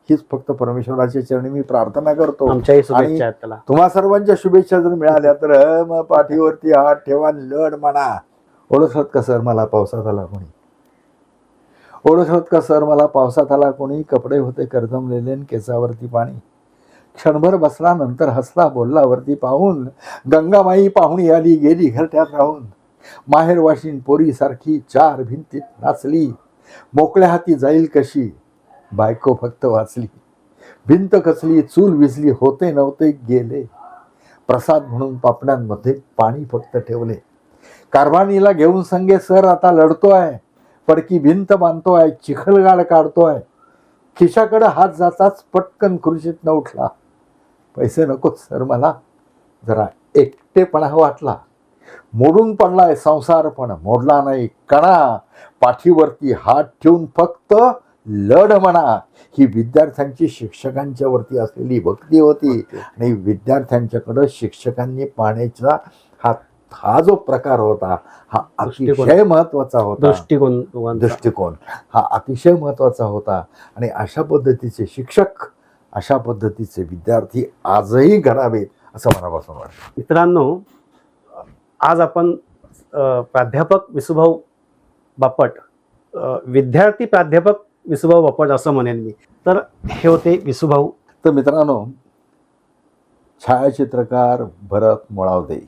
हीच फक्त परमेश्वराच्या चरणी मी प्रार्थना करतो. आमच्याही शुभेच्छा आहेत त्याला. तुम्हा सर्वांच्या शुभेच्छा जर मिळाल्या तर मग पाठीवरती हात ठेवा, लढ म्हणा. ओळखत का सर मला पावसात आला कोणी? ओळखत का सर मला पावसात आला कोणी? कपडे होते कर्दमलेले केसावरती पाणी. क्षणभर बसला नंतर हसला बोलला वरती पाहून, गंगामाई पाहुणी आली गेली घरट्यात राहून. माहेर वाशीन पोरी सारखी चार भिंतीत नाचली, मोकळ्या हाती जाईल कशी बायको फक्त वाचली. भिंत कसली चूल विजली होते नव्हते गेले, प्रसाद म्हणून पापण्यांमध्ये पाणी फक्त ठेवले. कारभानीला घेऊन संगे सर आता लढतोय, पडकी भिंत बांधतोय, चिखलगाड काढतोय. खिशाकडे हात जाताच पटकन खुर्चीत न उठला, पैसे नको सर मला, जरा एकटेपणा वाटला. मोडून पडलाय संसार पण मोडला नाही कणा, पाठीवरती हात ठेवून फक्त लढ म्हणा. ही विद्यार्थ्यांची शिक्षकांच्या वरती असलेली भक्ती होती आणि विद्यार्थ्यांच्याकडं शिक्षकांनी पाहण्याचा हा जो प्रकार होता हा अतिशय महत्वाचा होता. दृष्टिकोन हा अतिशय महत्वाचा होता. आणि अशा पद्धतीचे शिक्षक, अशा पद्धतीचे विद्यार्थी आजही घडावेत असं मनापासून वाटतं. मित्रांनो, आज आपण प्राध्यापक विसुभाऊ बापट, विद्यार्थी प्राध्यापक विसुभाऊ बापट असं म्हणेन मी. तर हे होते विसुभाऊ. तर मित्रांनो, छायाचित्रकार भरत मुळावदे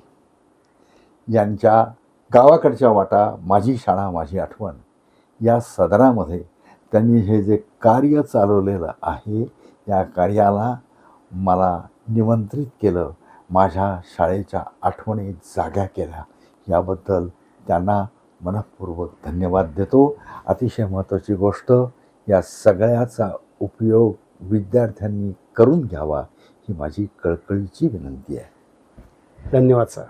यांच्या गावाकडच्या वाटा माझी शाळा माझी आठवण या सदरामध्ये त्यांनी हे जे कार्य चालवलेलं आहे या कार्याला मला निमंत्रित केलं, माझ्या शाळेच्या आठवणी जाग्या केल्या, याबद्दल त्यांना मनःपूर्वक धन्यवाद देतो. अतिशय महत्त्वाची गोष्ट, या सगळ्याचा उपयोग विद्यार्थ्यांनी करून घ्यावा ही माझी कळकळीची विनंती आहे. धन्यवाद सर.